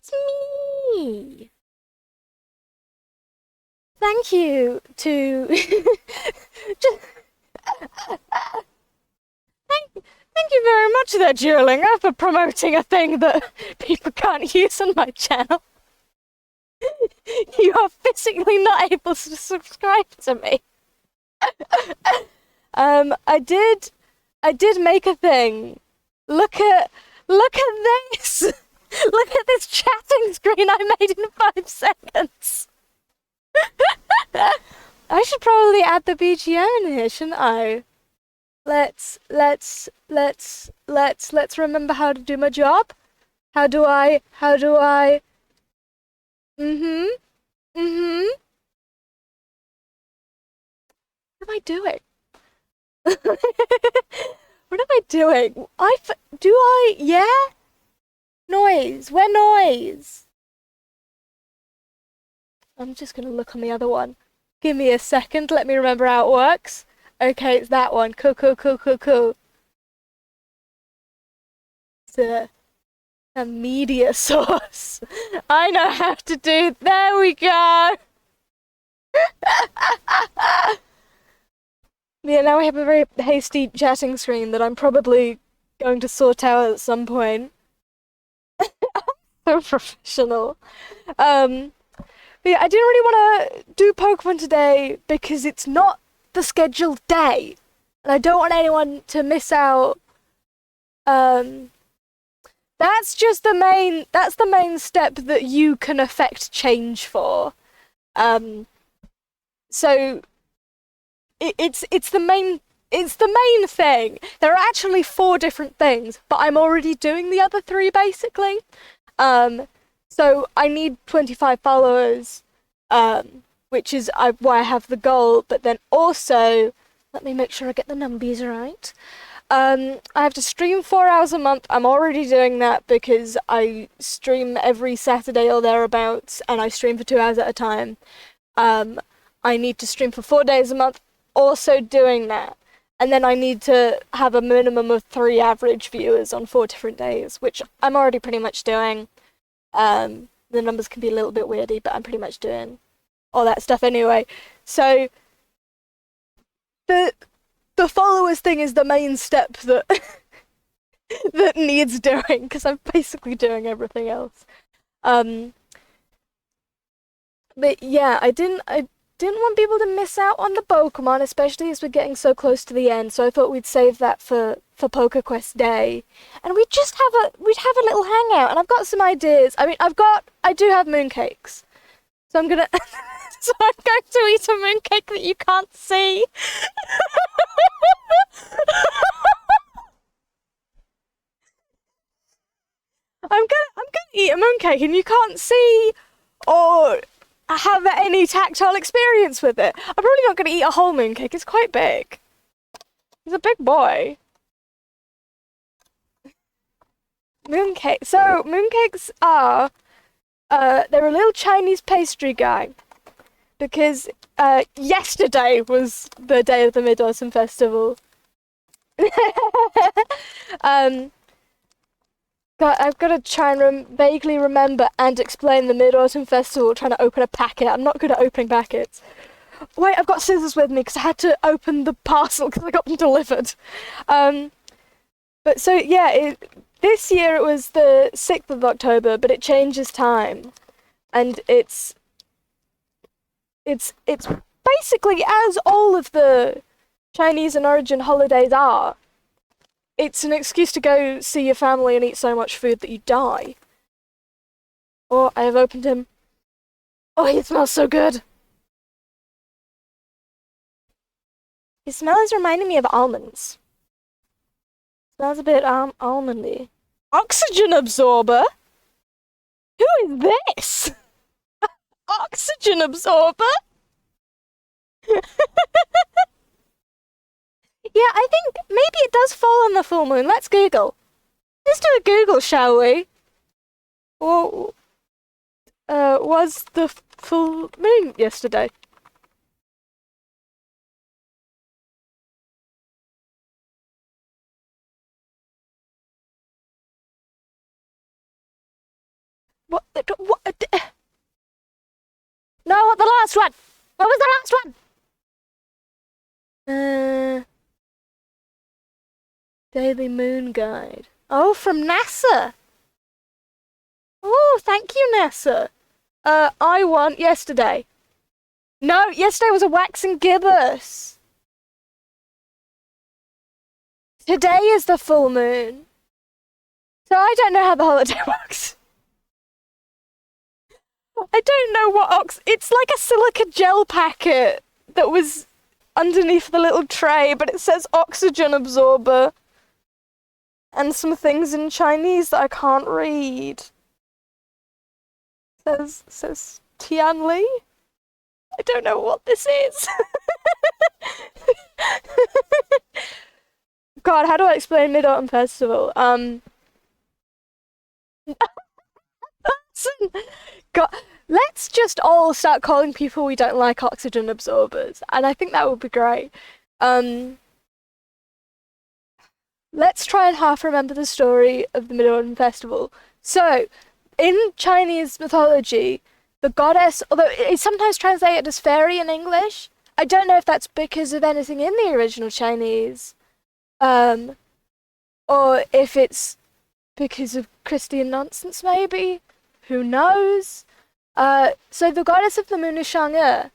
It's me. Thank you to just thank you very much there, Duolingo, for promoting a thing that people can't use on my channel. You are physically not able to subscribe to me. I did make a thing. Look at this. Look at this chatting screen I made in 5 seconds. I should probably add the BGM in here, shouldn't I? Let's remember how to do my job. How do I? Mm-hmm. Mm-hmm. What am I doing? What am I doing? Yeah? Noise. Where noise? I'm just gonna look on the other one. Give me a second, let me remember how it works. Okay, it's that one. Cool. It's a media source. I know how to do. There we go. Yeah, now I have a very hasty chatting screen that I'm probably going to sort out at some point. So professional. But yeah, I didn't really want to do Pokemon today because it's not the scheduled day, and I don't want anyone to miss out. Um, that's the main step that you can affect change for. So it's the main thing. There are actually 4 different things, but I'm already doing the other 3 basically. So I need 25 followers, which is why I have the goal. But then also, let me make sure I get the numbers right. I have to stream 4 hours a month. I'm already doing that because I stream every Saturday or thereabouts, and I stream for 2 hours at a time. I need to stream for 4 days a month, also doing that. And then I need to have a minimum of 3 average viewers on 4 different days, which I'm already pretty much doing. The numbers can be a little bit weirdy, but I'm pretty much doing all that stuff anyway. So the followers thing is the main step that that needs doing, because I'm basically doing everything else. But yeah, I didn't want people to miss out on the Pokemon, especially as we're getting so close to the end. So I thought we'd save that for PokeQuest Day, and we'd have a little hangout. And I've got some ideas. I mean, I do have mooncakes, so I'm gonna so I'm going to eat a mooncake that you can't see. I'm gonna eat a mooncake, and you can't see or have any tactile experience with it. I'm probably not gonna eat a whole mooncake. It's quite big. He's a big boy. Mooncake. So mooncakes are they're a little Chinese pastry guy, because yesterday was the day of the Mid-Autumn Festival. I've got to try and vaguely remember and explain the Mid-Autumn Festival, trying to open a packet. I'm not good at opening packets. Wait, I've got scissors with me because I had to open the parcel because I got them delivered. But so yeah, this year it was the 6th of October, but it changes time, and it's basically, as all of the Chinese in origin holidays are. It's an excuse to go see your family and eat so much food that you die. Oh, I have opened him. Oh, he smells so good. His smell is reminding me of almonds. Smells a bit almondy. Oxygen absorber? Who is this? Oxygen absorber? Yeah, I think maybe it does fall on the full moon. Let's Google. Let's do a Google, shall we? Well, was the full moon yesterday? What? last one? What was the last one? Daily Moon Guide. Oh, from NASA. Oh, thank you, NASA. I won yesterday. No, yesterday was a waxing gibbous. Today is the full moon. So I don't know how the holiday works. I don't know what it's like a silica gel packet that was underneath the little tray, but it says oxygen absorber. And some things in Chinese that I can't read. Says Tian Li? I don't know what this is. God, how do I explain Mid-Autumn Festival? God, let's just all start calling people we don't like oxygen absorbers, and I think that would be great. Let's try and half remember the story of the Mid-Autumn Festival. So, in Chinese mythology, the goddess, although it's sometimes translated as fairy in English, I don't know if that's because of anything in the original Chinese, or if it's because of Christian nonsense, maybe. Who knows? So the goddess of the moon is Shang'e.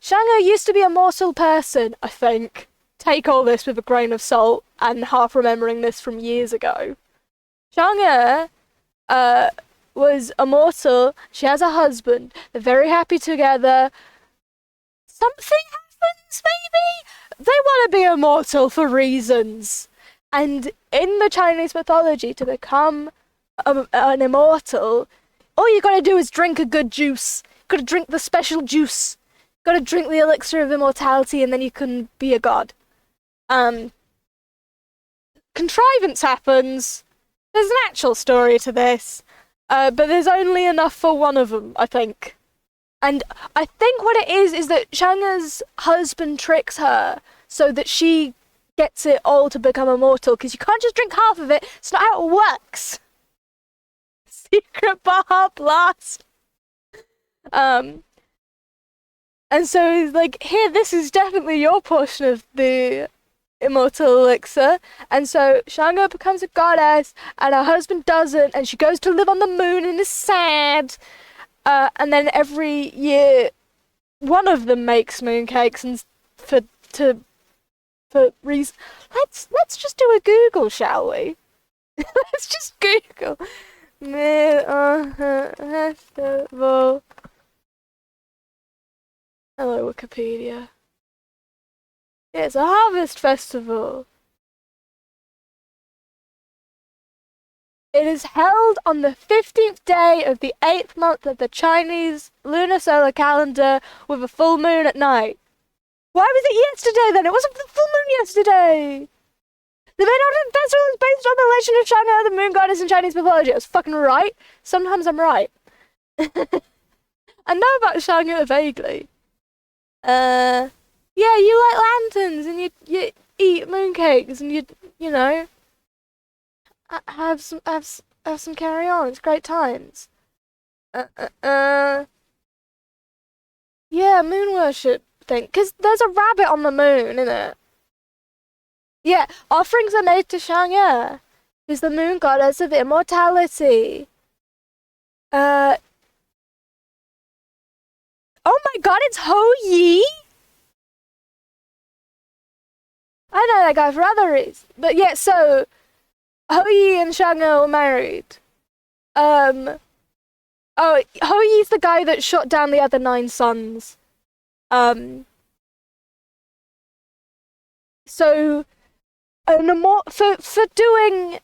Shang'e used to be a mortal person, I think. Take all this with a grain of salt, and half remembering this from years ago. Shang'e was a mortal. She has a husband. They're very happy together. Something happens, maybe? They want to be immortal for reasons. And in the Chinese mythology, to become an immortal, all you gotta do is drink a good juice. You gotta drink the special juice. You gotta drink the elixir of immortality, and then you can be a god. Contrivance happens. There's an actual story to this, but there's only enough for one of them, I think. And I think what it is that Shang'e's husband tricks her so that she gets it all to become immortal, because you can't just drink half of it. It's not how it works. Secret Baja Blast. And so he's like, here, this is definitely your portion of the immortal elixir. And so Shang'e becomes a goddess, and her husband doesn't, and she goes to live on the moon and is sad. And then every year, one of them makes mooncakes, and for reason. Let's just do a Google, shall we? Let's just Google Festival. Hello, Wikipedia. It's a harvest festival. It is held on the 15th day of the 8th month of the Chinese lunar solar calendar with a full moon at night. Why was it yesterday then? It wasn't the full moon yesterday. The Mid-Autumn Festival is based on the legend of Shang'e, the moon goddess in Chinese mythology. I was fucking right. Sometimes I'm right. I know about Shang'e vaguely. Yeah, you like lanterns, and you eat mooncakes, and you know, have some carry on. It's great times. Yeah, moon worship thing, because there's a rabbit on the moon, innit? Yeah, offerings are made to Shang'e, who's the moon goddess of immortality. Oh my god, it's Ho Yi? I know that guy for other reasons. But yeah, so Ho Yi and Shang'e were married. Oh, Ho Yi's the guy that shot down the other 9 sons. So for doing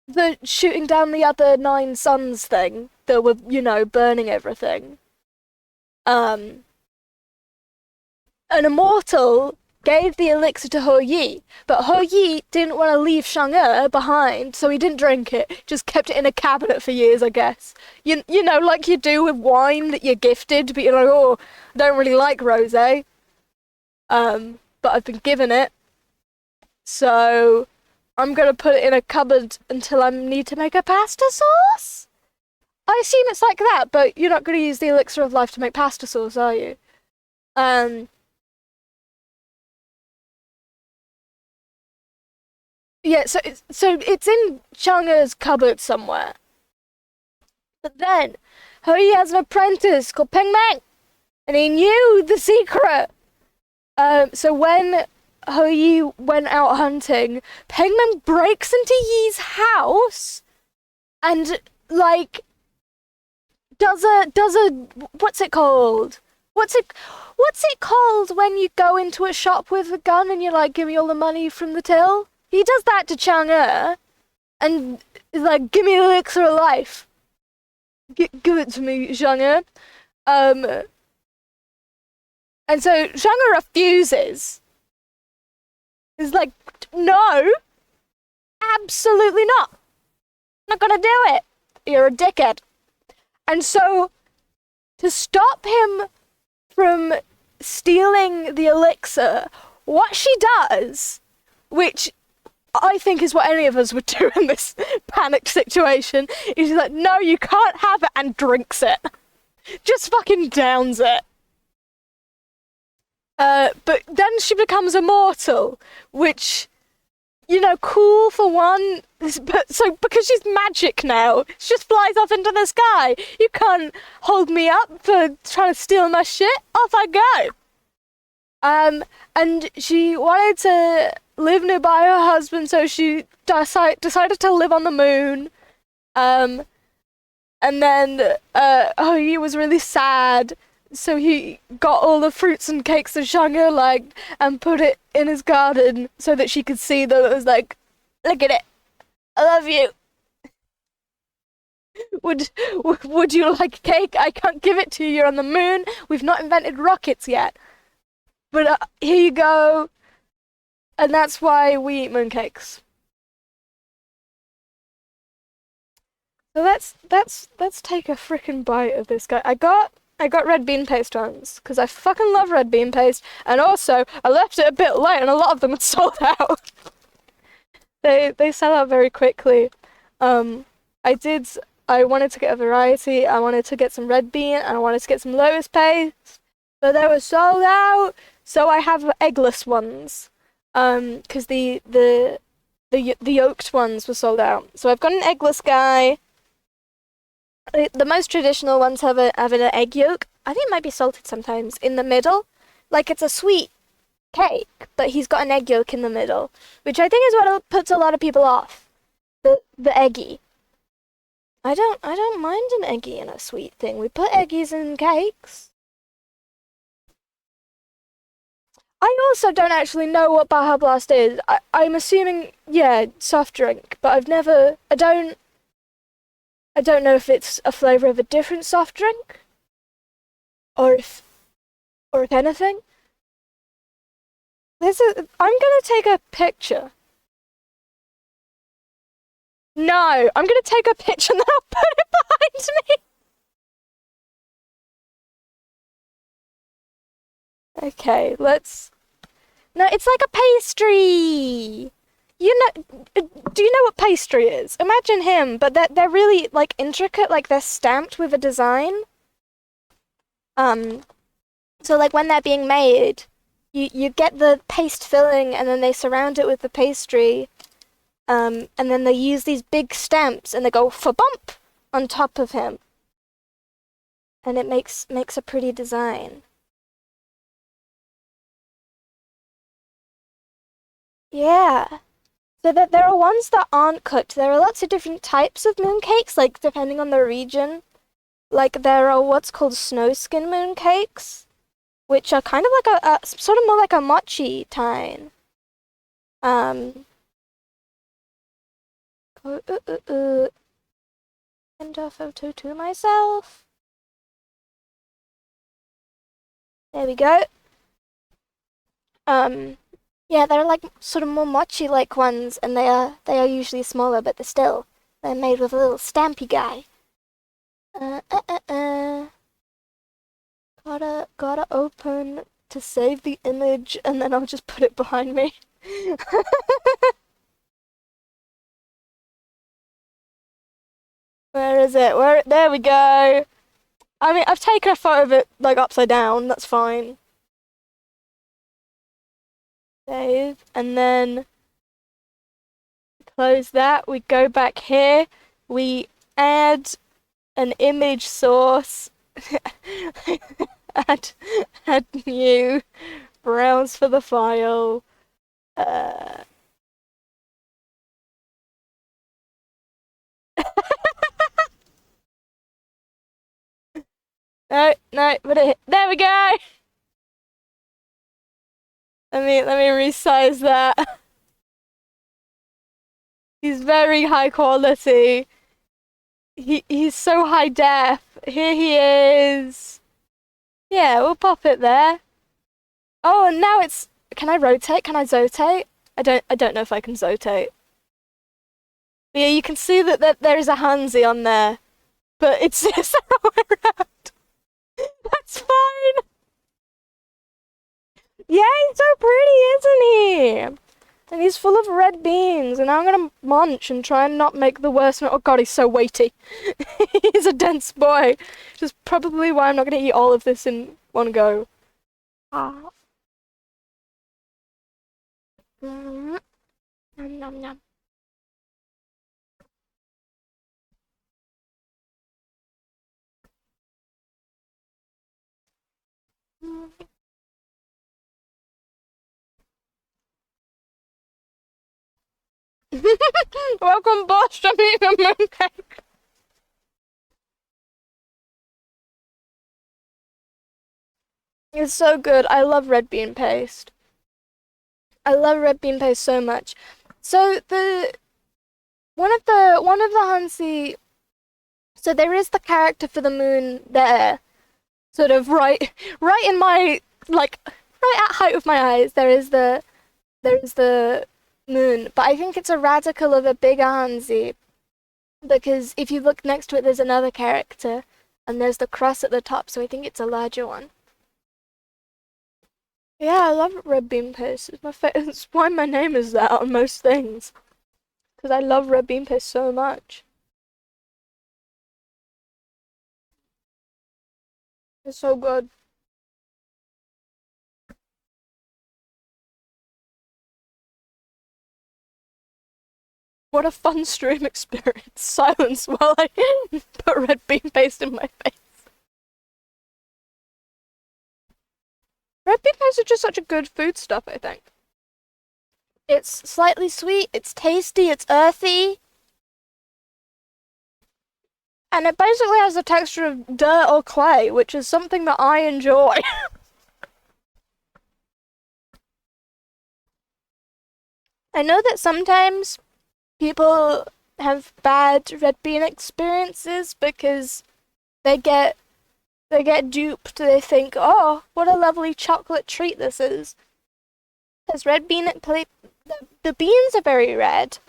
the shooting down the other 9 sons thing that were, you know, burning everything. An immortal gave the elixir to Ho Yi, but Ho Yi didn't want to leave Shang'e behind, so he didn't drink it, just kept it in a cabinet for years, I guess. You know, like you do with wine that you're gifted, but you're like, oh, I don't really like rosé. But I've been given it, so I'm gonna put it in a cupboard until I need to make a pasta sauce? I assume it's like that, but you're not gonna use the elixir of life to make pasta sauce, are you? Um, yeah, so it's in Chang'e's cupboard somewhere. But then, he has an apprentice called Peng Meng, and he knew the secret. So when He went out hunting, Peng Meng breaks into Yi's house and like does a what's it called? What's it called when you go into a shop with a gun and you're like, give me all the money from the till? He does that to Chang'e and is like, give me the elixir of life. Give it to me, Chang'e. Um, and so Chang'e refuses. He's like, no, absolutely not. I'm not gonna do it. You're a dickhead. And so, to stop him from stealing the elixir, what she does, which I think is what any of us would do in this panicked situation, is she's like, no, you can't have it, and drinks it. Just fucking downs it. But then she becomes immortal, which, you know, cool for one. But so because she's magic now, she just flies off into the sky. You can't hold me up for trying to steal my shit. Off I go. And she wanted to live nearby her husband, so she decided to live on the moon. And then he was really sad, so he got all the fruits and cakes that Chang'e liked and put it in his garden so that she could see that it was like, look at it, I love you. Would you like cake? I can't give it to you. You're on the moon. We've not invented rockets yet. But here you go. And that's why we eat mooncakes. So let's take a frickin' bite of this guy. I got red bean paste ones because I fucking love red bean paste, and also I left it a bit late, and a lot of them had sold out. They sell out very quickly. I wanted to get a variety. I wanted to get some red bean, and I wanted to get some lotus paste, but they were sold out. So I have eggless ones, because the yolked ones were sold out. So I've got an eggless guy. The most traditional ones have an egg yolk. I think it might be salted sometimes in the middle, like it's a sweet cake, but he's got an egg yolk in the middle, which I think is what puts a lot of people off. The eggy. I don't mind an eggy in a sweet thing. We put eggies in cakes. I also don't actually know what Baja Blast is. I'm assuming, yeah, soft drink, but I don't know if it's a flavor of a different soft drink, or if anything. I'm gonna take a picture. No, I'm gonna take a picture and then I'll put it behind me. Okay, let's. No, it's like a pastry. You know, do you know what pastry is? Imagine him, but they're really like intricate, like they're stamped with a design. Um, so like when they're being made, you get the paste filling and then they surround it with the pastry. And then they use these big stamps and they go for bump on top of him. And it makes a pretty design. Yeah. So that there are ones that aren't cooked. There are lots of different types of mooncakes, like depending on the region. Like there are what's called snowskin mooncakes, which are kind of like a sort of more like a mochi tine. Um. Send a photo to myself. There we go. Yeah, they're like sort of more mochi-like ones, and they are usually smaller, but they're made with a little stampy guy. Gotta open to save the image, and then I'll just put it behind me. Where is it? There we go. I mean, I've taken a photo of it like upside down. That's fine. Save, and then close that. We go back here. We add an image source. add, add new. Browse for the file. No, no, but there we go. Let me resize that. He's very high quality. He's so high def. Here he is. Yeah, we'll pop it there. Oh, and now it's. Can I rotate? Can I zotate? I don't know if I can zotate. But yeah, you can see that there is a Hansi on there, but it's just the wrong way around. That's fine. Yeah, he's so pretty, isn't he? And he's full of red beans, and I'm gonna munch and try and not make the worst. Oh god, he's so weighty. He's a dense boy. Which is probably why I'm not gonna eat all of this in one go. Ah. Nom nom nom. Welcome, boss. I'm eating a mooncake. It's so good. I love red bean paste. I love red bean paste so much. So one of the Hansi. So there is the character for the moon there, sort of right in my like right at height of my eyes. There is the moon, but I think it's a radical of a bigger Hansi because if you look next to it, there's another character, and there's the cross at the top. So I think it's a larger one. Yeah, I love red bean paste. It's why my name is that on most things. Because I love red bean paste so much. It's so good. What a fun stream experience. Silence while I put red bean paste in my face. Red bean paste is just such a good food stuff, I think. It's slightly sweet, it's tasty, it's earthy. And it basically has the texture of dirt or clay, which is something that I enjoy. I know that sometimes people have bad red bean experiences because they get duped. They think, oh, what a lovely chocolate treat this is. Because the beans are very red,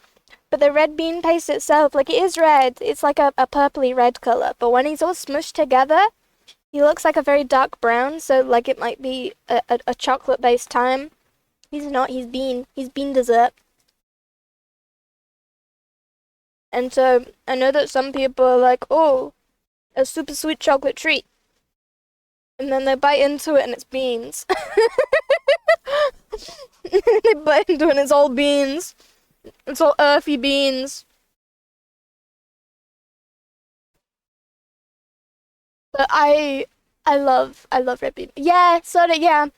but the red bean paste itself, like it is red. It's like a purpley red color. But when he's all smushed together, he looks like a very dark brown. So like it might be a chocolate based time. He's not. He's bean. He's bean dessert. And so I know that some people are like, oh, a super sweet chocolate treat. And then they bite into it and it's beans. They bite into it and it's all beans. It's all earthy beans. But I love red bean. Yeah, soda, yeah.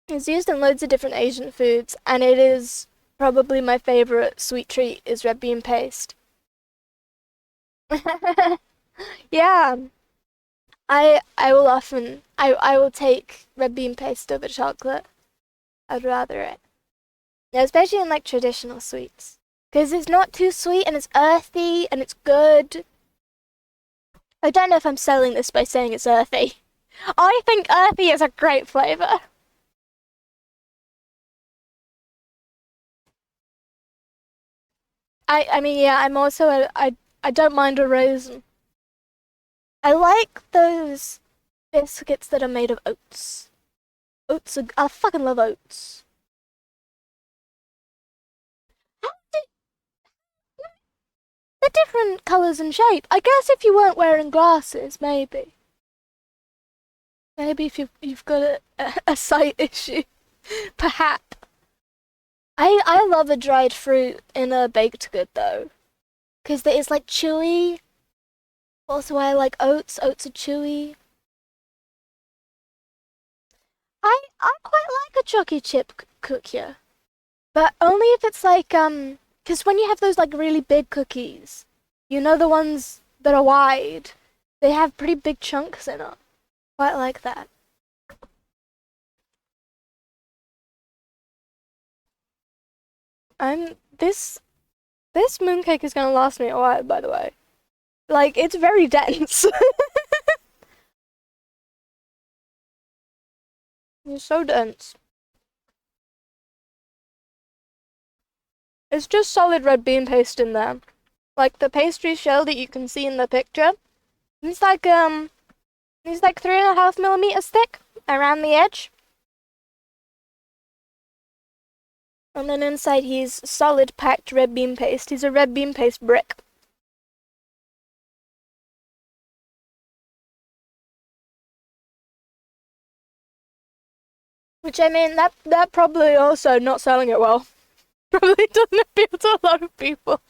It's used in loads of different Asian foods, and it is probably my favorite sweet treat is red bean paste. Yeah. I will often I will take red bean paste over chocolate. I'd rather it. Yeah, especially in like traditional sweets. Because it's not too sweet and it's earthy and it's good. I don't know if I'm selling this by saying it's earthy. I think earthy is a great flavour. I mean yeah, I'm also I don't mind a raisin. I like those biscuits that are made of oats. I fucking love oats. They're different colours and shape. I guess if you weren't wearing glasses, maybe. Maybe if you've got a sight issue. Perhaps. I love a dried fruit in a baked good though, because it's like chewy. Also, I like oats. Oats are chewy. I quite like a chocolate chip cookie, but only if it's like because when you have those like really big cookies, you know the ones that are wide, they have pretty big chunks in it. Quite like that. I'm this mooncake is gonna last me a while, by the way. Like it's very dense. It's so dense. It's just solid red bean paste in there. Like the pastry shell that you can see in the picture. It's like 3.5 millimeters thick around the edge. And then inside he's solid packed red bean paste. He's a red bean paste brick. Which I mean, that probably also not selling it well. Probably doesn't appeal to a lot of people.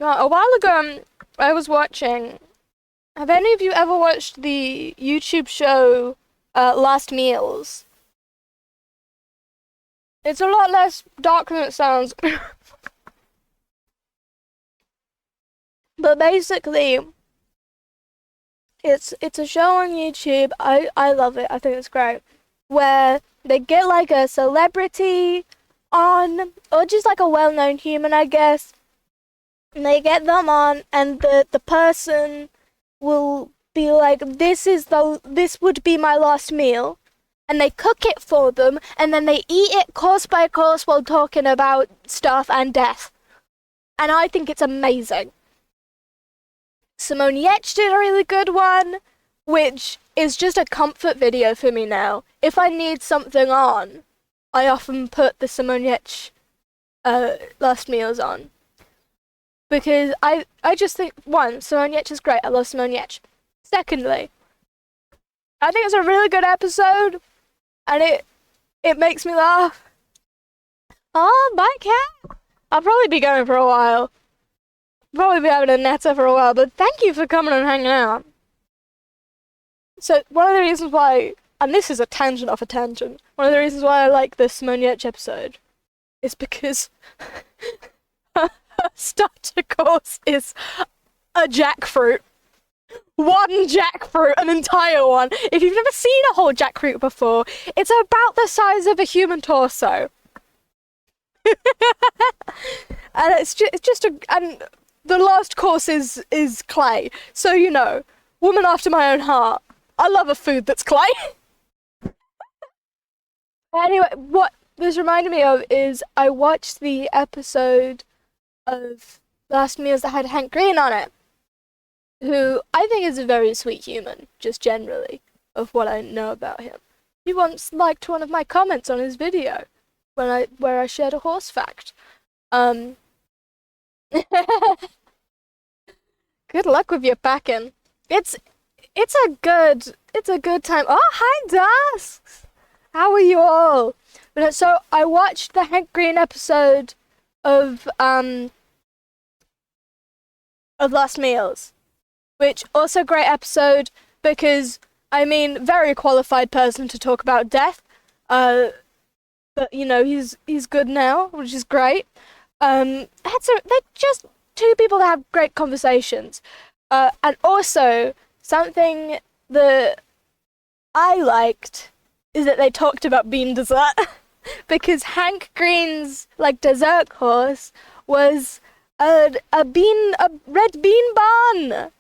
A while ago, I was watching. Have any of you ever watched the YouTube show Last Meals? It's a lot less dark than it sounds. But basically, it's a show on YouTube. I love it. I think it's great. Where they get like a celebrity on, or just like a well-known human, I guess. And they get them on, and the person will be like, this would be my last meal. And they cook it for them, and then they eat it course by course while talking about stuff and death. And I think it's amazing. Simone Yetch did a really good one, which is just a comfort video for me now. If I need something on, I often put the Simone Yetch last meals on. Because I just think, one, Simone Yetch is great. I love Simone Yetch. Secondly, I think it's a really good episode, and it makes me laugh. Oh, bye, cat. I'll probably be going for a while. Probably be having a natter for a while, but thank you for coming and hanging out. So, one of the reasons why, and this is a tangent off a tangent, one of the reasons why I like this Simone Yetch episode is because her starter course is a jackfruit. One jackfruit, an entire one. If you've never seen a whole jackfruit before, it's about the size of a human torso. And it's just and the last course is clay. So, you know, woman after my own heart. I love a food that's clay. Anyway, what this reminded me of is I watched the episode of Last Meals that had Hank Green on it, who I think is a very sweet human, just generally, of what I know about him. He once liked one of my comments on his video where I shared a horse fact. Good luck with your packing. It's a good time. Oh, hi Dusks! How are you all? So I watched the Hank Green episode of Last Meals, which also great episode because I mean very qualified person to talk about death. But you know he's good now, which is great. They're just two people that have great conversations. And also something that I liked is that they talked about bean dessert because Hank Green's like dessert course was a red bean bun.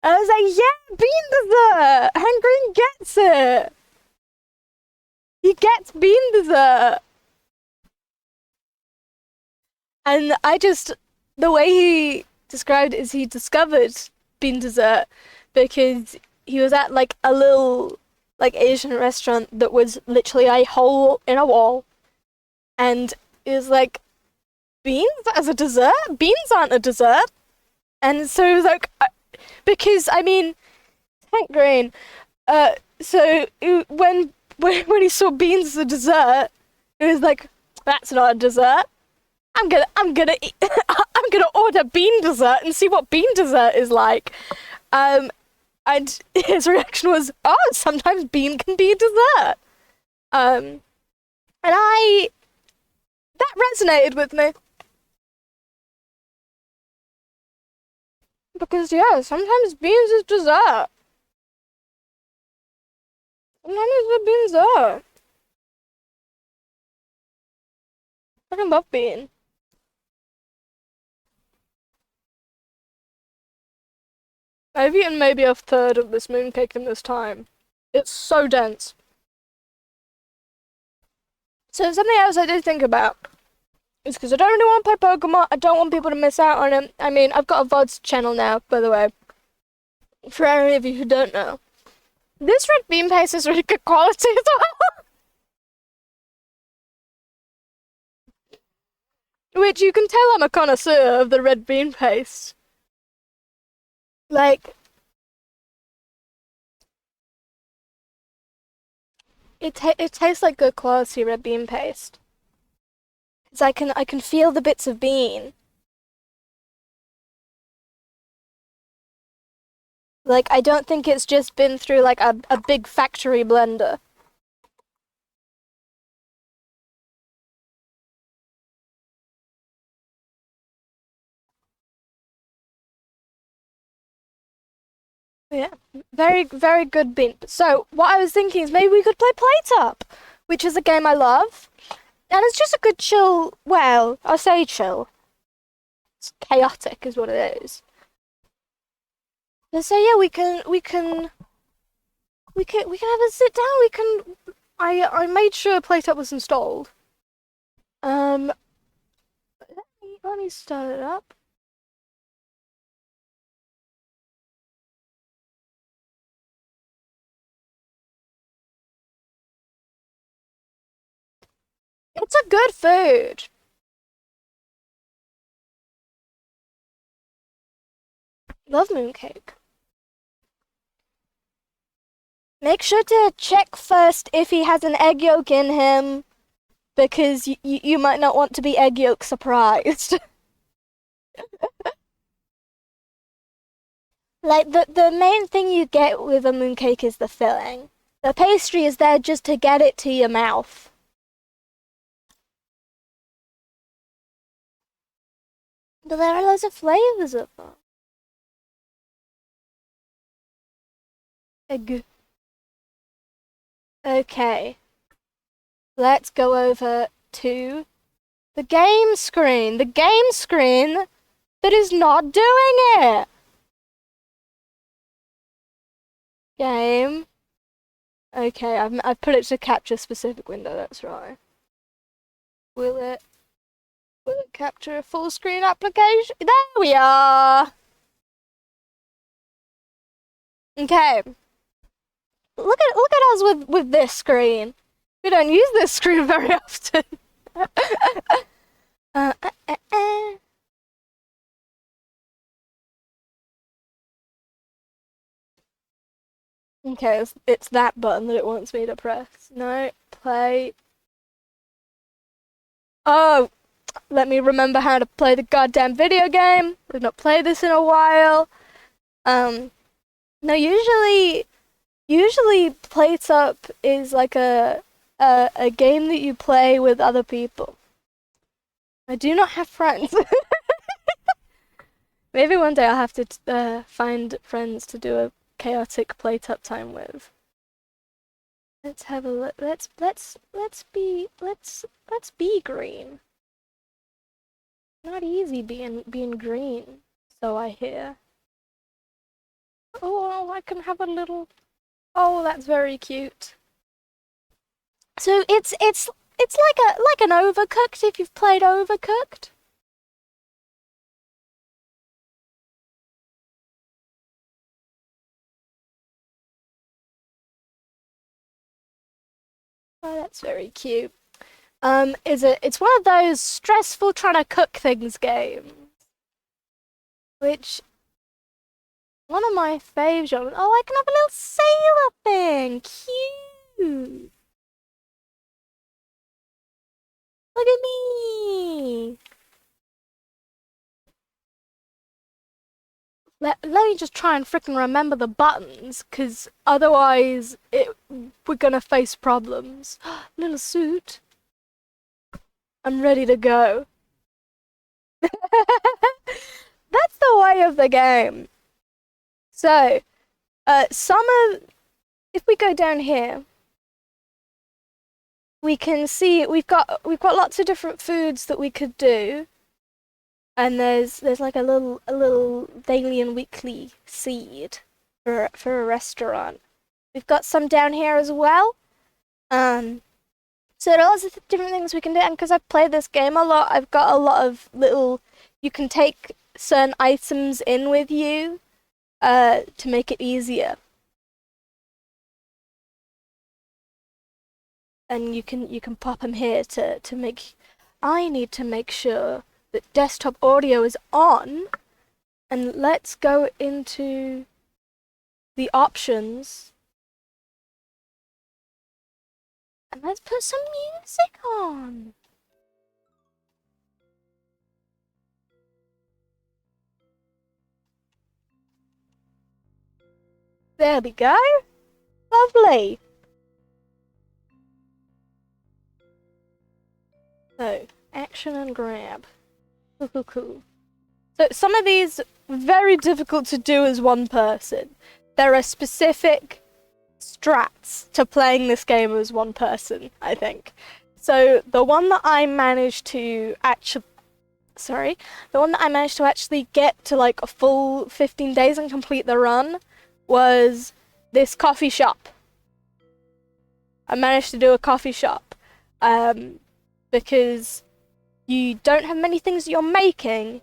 I was like, yeah, bean dessert. Hank Green gets it. He gets bean dessert. And the way he described it is he discovered bean dessert because he was at like a little like Asian restaurant that was literally a hole in a wall, and it was like, beans as a dessert? Beans aren't a dessert. And so he was like, because I mean, Hank Green. So when he saw beans as a dessert, he was like, "That's not a dessert. I'm gonna order bean dessert and see what bean dessert is like." Um, and his reaction was, "Oh, sometimes bean can be a dessert." Um, and that resonated with me because yeah, sometimes beans is dessert. Sometimes it's a bean dessert. I fucking love bean. I've eaten maybe a third of this mooncake in this time. It's so dense. So something else I did think about is because I don't really want to play Pokemon. I don't want people to miss out on it. I mean, I've got a VODs channel now, by the way. For any of you who don't know, this red bean paste is really good quality as well. Which you can tell I'm a connoisseur of the red bean paste. Like, it tastes like good quality red bean paste. Cause I can feel the bits of bean. Like, I don't think it's just been through like a big factory blender. Yeah, very good bean. So what I was thinking is maybe we could play Plate Up, which is a game I love, and it's just a good chill. Well, I say chill. It's chaotic, is what it is. And so yeah, we can have a sit down. We can. I made sure Plate Up was installed. Um, let me start it up. It's a good food. Love mooncake. Make sure to check first if he has an egg yolk in him, because you might not want to be egg yolk surprised. Like, the main thing you get with a mooncake is the filling. The pastry is there just to get it to your mouth. But there are loads of flavors of them. Egg. Okay. Let's go over to the game screen. The game screen that is not doing it. Game. Okay, I've put it to capture specific window, that's right. Will it capture a full screen application? There we are! Okay. Look at us with this screen. We don't use this screen very often. uh, uh, uh, uh. Okay, it's that button that it wants me to press. No, play. Oh, let me remember how to play the goddamn video game. We've not played this in a while. No, usually Plate Up is like a game that you play with other people. I do not have friends. Maybe one day I'll have to find friends to do a chaotic Plate Up time with. Let's have a look. Let's be green. Not easy being green, so I hear. Oh, I can have a little. Oh, that's very cute. So it's like an Overcooked if you've played Overcooked. Oh, that's very cute. It's one of those stressful trying to cook things games. Which One of my fave genres. Oh, I can have a little sailor thing. Cute. Look at me. Let me just try and frickin' remember the buttons, cause otherwise we're gonna face problems. Little suit. I'm ready to go. That's the way of the game. So, if we go down here, we can see we've got lots of different foods that we could do. And there's like a little daily and weekly seed for a restaurant. We've got some down here as well. So there are lots of different things we can do, and because I've played this game a lot, I've got a lot of little. You can take certain items in with you, to make it easier. And you can pop them here to make. I need to make sure that desktop audio is on, and let's go into the options, and let's put some music on. There we go. Lovely. So, action and grab. Cool. So some of these very difficult to do as one person. There are specific strats to playing this game as one person, I think. So the one that I managed to actually get to like a full 15 days and complete the run was this coffee shop. I managed to do a coffee shop because you don't have many things you're making,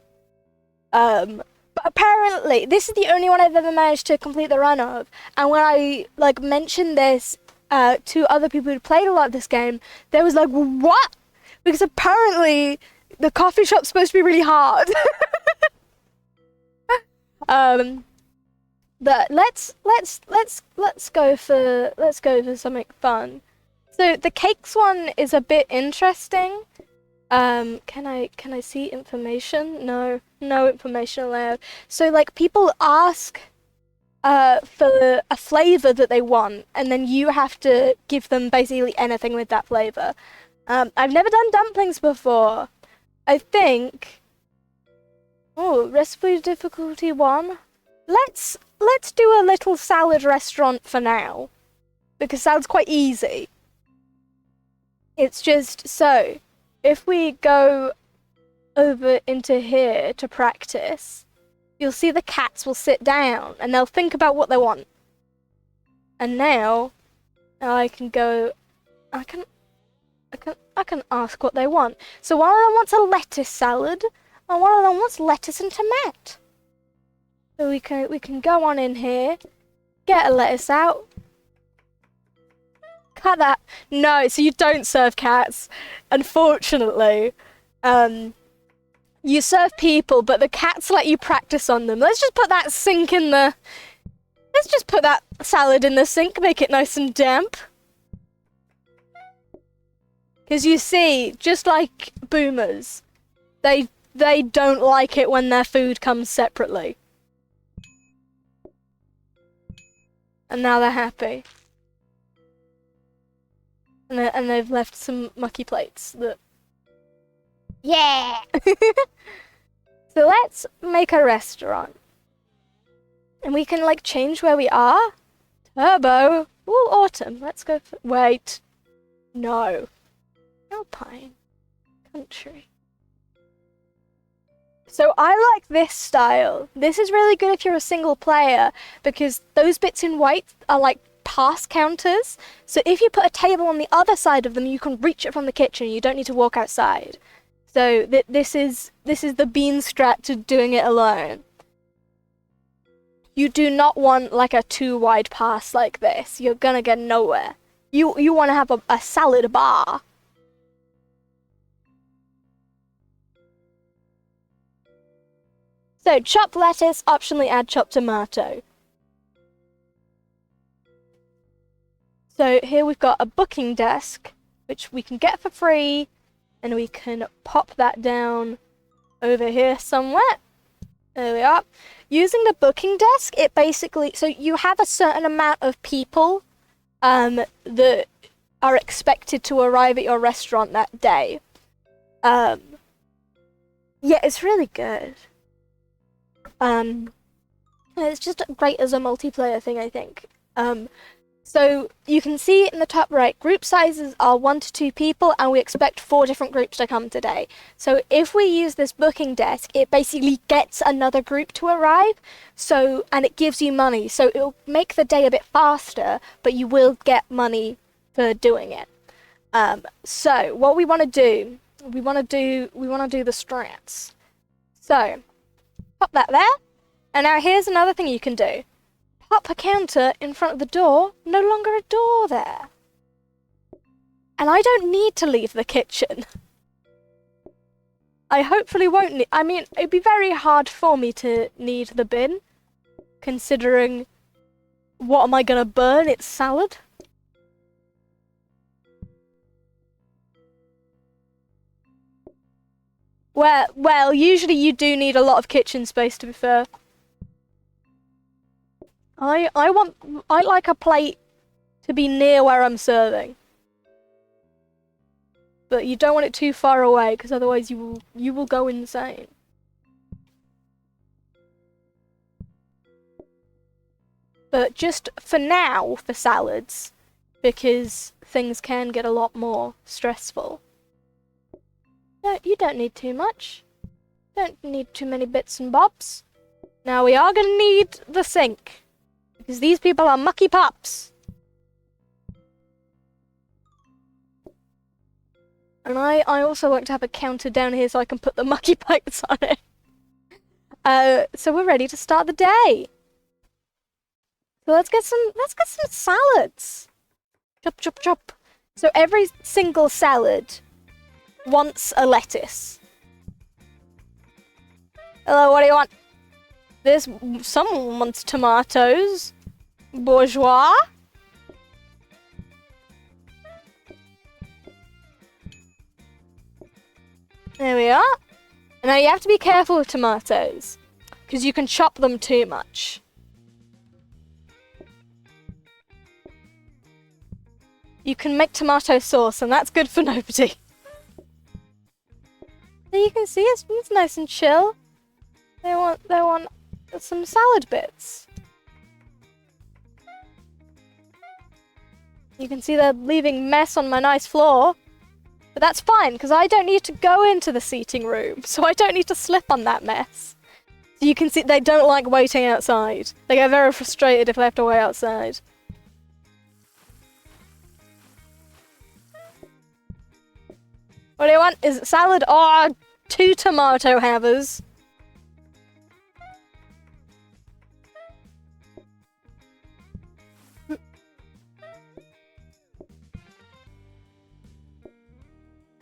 but apparently this is the only one I've ever managed to complete the run of. And when I like mentioned this to other people who played a lot of this game, they was like, what? Because apparently the coffee shop's supposed to be really hard. But let's go for something fun. So the cakes one is a bit interesting. Can I see information? No information allowed. So like people ask for a flavor that they want, and then you have to give them basically anything with that flavor. I've never done dumplings before. I think. Oh, recipe difficulty 1. Let's do a little salad restaurant for now, because sounds quite easy. It's just so. If we go over into here to practice, you'll see the cats will sit down and they'll think about what they want. And now I can go. I can ask what they want. So one of them wants a lettuce salad, and one of them wants lettuce and tomato. So we can go on in here, get a lettuce out. Cut that. No, so you don't serve cats, unfortunately. You serve people, but the cats let you practice on them. Let's just put that sink in the. Let's just put that salad in the sink, make it nice and damp. Because you see, just like boomers, they don't like it when their food comes separately. And now they're happy. And they've left some mucky plates that. Yeah! So let's make a restaurant. And we can like change where we are. Turbo. Ooh, autumn. Let's go for. Wait. No. Alpine. Country. So I like this style. This is really good if you're a single player, because those bits in white are like pass counters. So if you put a table on the other side of them, you can reach it from the kitchen. You don't need to walk outside. So this is the bean strat to doing it alone. You do not want like a too wide pass like this. You're gonna get nowhere. You want to have a salad bar. So chop lettuce, optionally add chopped tomato. So here we've got a booking desk, which we can get for free, and we can pop that down over here somewhere. There we are. Using the booking desk, it basically, so you have a certain amount of people that are expected to arrive at your restaurant that day. Yeah, it's really good. It's just great as a multiplayer thing, I think. So you can see in the top right, group sizes are 1 to 2 people, and we expect 4 different groups to come today. So if we use this booking desk, it basically gets another group to arrive, and it gives you money. So it'll make the day a bit faster, but you will get money for doing it. So what we want to do, we want to do the strats. So pop that there, and now here's another thing you can do. Pop a counter in front of the door, no longer a door there. And I don't need to leave the kitchen. I hopefully won't need, I mean, it'd be very hard for me to need the bin, considering what am I gonna burn? It's salad. Well, usually you do need a lot of kitchen space, to be fair. I like a plate to be near where I'm serving. But you don't want it too far away, because otherwise you will go insane. But just for now, for salads, because things can get a lot more stressful. No, you don't need too much. Don't need too many bits and bobs. Now we are gonna need the sink, because these people are mucky pups. And I also like to have a counter down here so I can put the mucky plates on it. So we're ready to start the day. So let's get some salads. Chop, chop, chop. So every single salad wants a lettuce. Hello, what do you want? Someone wants tomatoes. Bourgeois. There we are. Now you have to be careful with tomatoes, because you can chop them too much. You can make tomato sauce, and that's good for nobody. So you can see it's nice and chill. They want some salad bits. You can see they're leaving mess on my nice floor. But that's fine, because I don't need to go into the seating room, so I don't need to slip on that mess. So you can see they don't like waiting outside. They get very frustrated if they have to wait outside. What do you want? Is it salad or 2 tomato havers?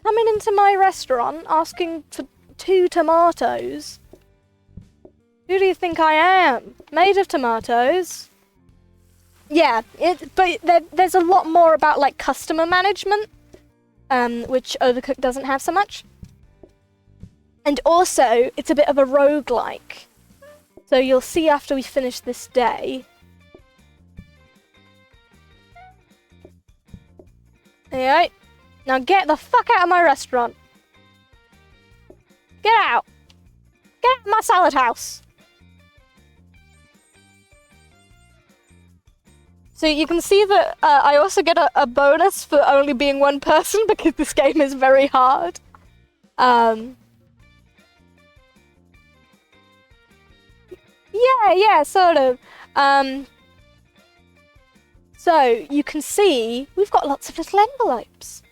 Coming into my restaurant asking for 2 tomatoes? Who do you think I am? Made of tomatoes? Yeah, but there's a lot more about like customer management, which Overcooked doesn't have so much. And also, it's a bit of a roguelike. So you'll see after we finish this day. Alright. Now get the fuck out of my restaurant. Get out. Get out of my salad house. So you can see that I also get a bonus for only being 1 person, because this game is very hard. Yeah, sort of. So you can see we've got lots of little envelopes.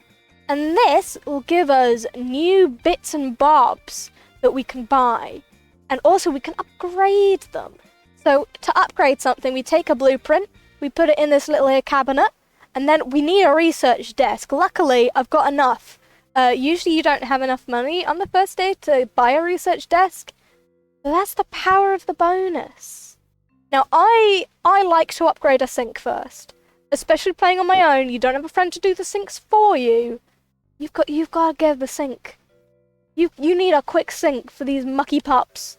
And this will give us new bits and bobs that we can buy. And also we can upgrade them. So to upgrade something, we take a blueprint, we put it in this little here cabinet, and then we need a research desk. Luckily, I've got enough. Usually you don't have enough money on the first day to buy a research desk. But that's the power of the bonus. Now, I like to upgrade a sink first. especially playing on my own. You don't have a friend to do the sinks for you. You've got to give the sink. You need a quick sink for these mucky pups.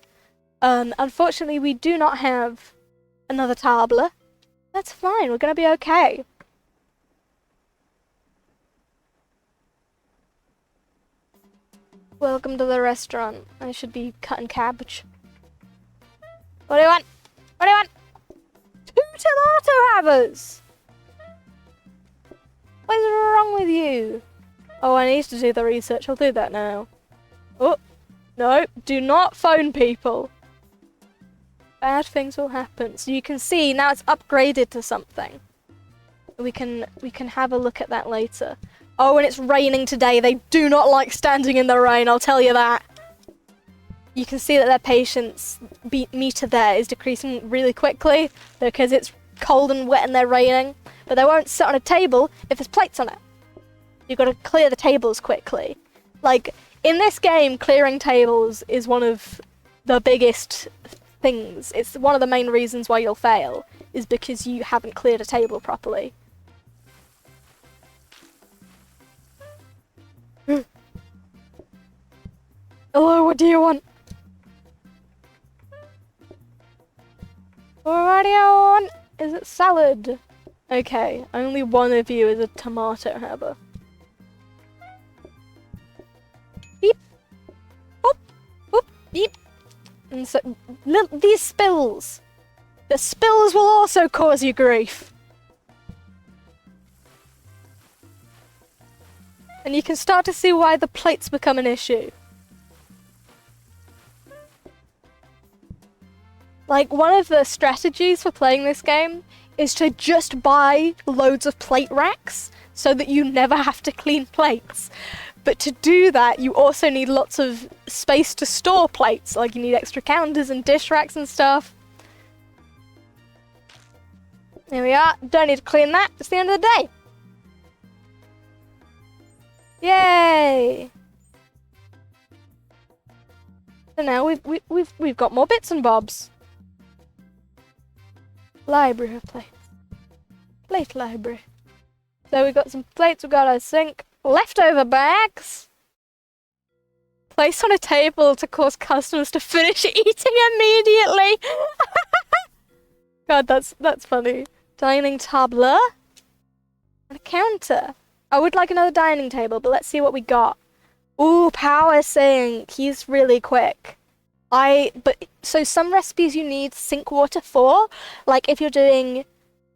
Unfortunately, we do not have another tabler. That's fine. We're gonna be okay. Welcome to the restaurant. I should be cutting cabbage. What do you want? What do you want? 2 tomato havers! What is wrong with you? Oh, I need to do the research. I'll do that now. Oh, no. Do not phone people. Bad things will happen. So you can see now it's upgraded to something. We can have a look at that later. Oh, and it's raining today. They do not like standing in the rain, I'll tell you that. You can see that their patience meter there is decreasing really quickly because it's cold and wet and they're raining. But they won't sit on a table if there's plates on it. You've got to clear the tables quickly. Like, in this game, clearing tables is one of the biggest things. It's one of the main reasons why you'll fail, is because you haven't cleared a table properly. Hello, what do you want? What do you want? Is it salad? Okay, only one of you is a tomato haver. Beep. Boop. Boop. Beep. And so, these spills. The spills will also cause you grief. And you can start to see why the plates become an issue. Like, one of the strategies for playing this game is to just buy loads of plate racks so that you never have to clean plates. But to do that, you also need lots of space to store plates. Like, you need extra counters and dish racks and stuff. There we are. Don't need to clean that. It's the end of the day. Yay! So now we've got more bits and bobs. Library of plates. Plate library. So we've got some plates, we've got a sink. Leftover bags. Place on a table to cause customers to finish eating immediately. God, that's funny. Dining tabler. And a counter. I would like another dining table, but let's see what we got. Ooh, power sink. He's really quick. So some recipes you need sink water for, like if you're doing,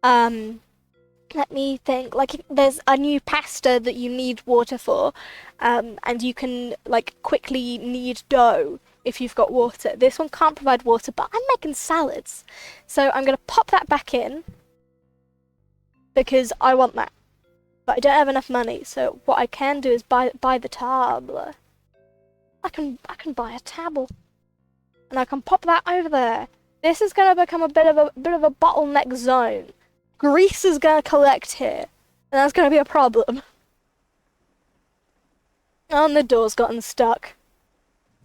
let me think, like there's a new pasta that you need water for, and you can like quickly knead dough if you've got water. This one can't provide water, but I'm making salads. So I'm gonna pop that back in because I want that. But I don't have enough money, so what I can do is buy the tabler. I can buy a table. And I can pop that over there. This is gonna become a bit of a bottleneck zone. Grease is gonna collect here, and that's gonna be a problem. Oh, and the door's gotten stuck.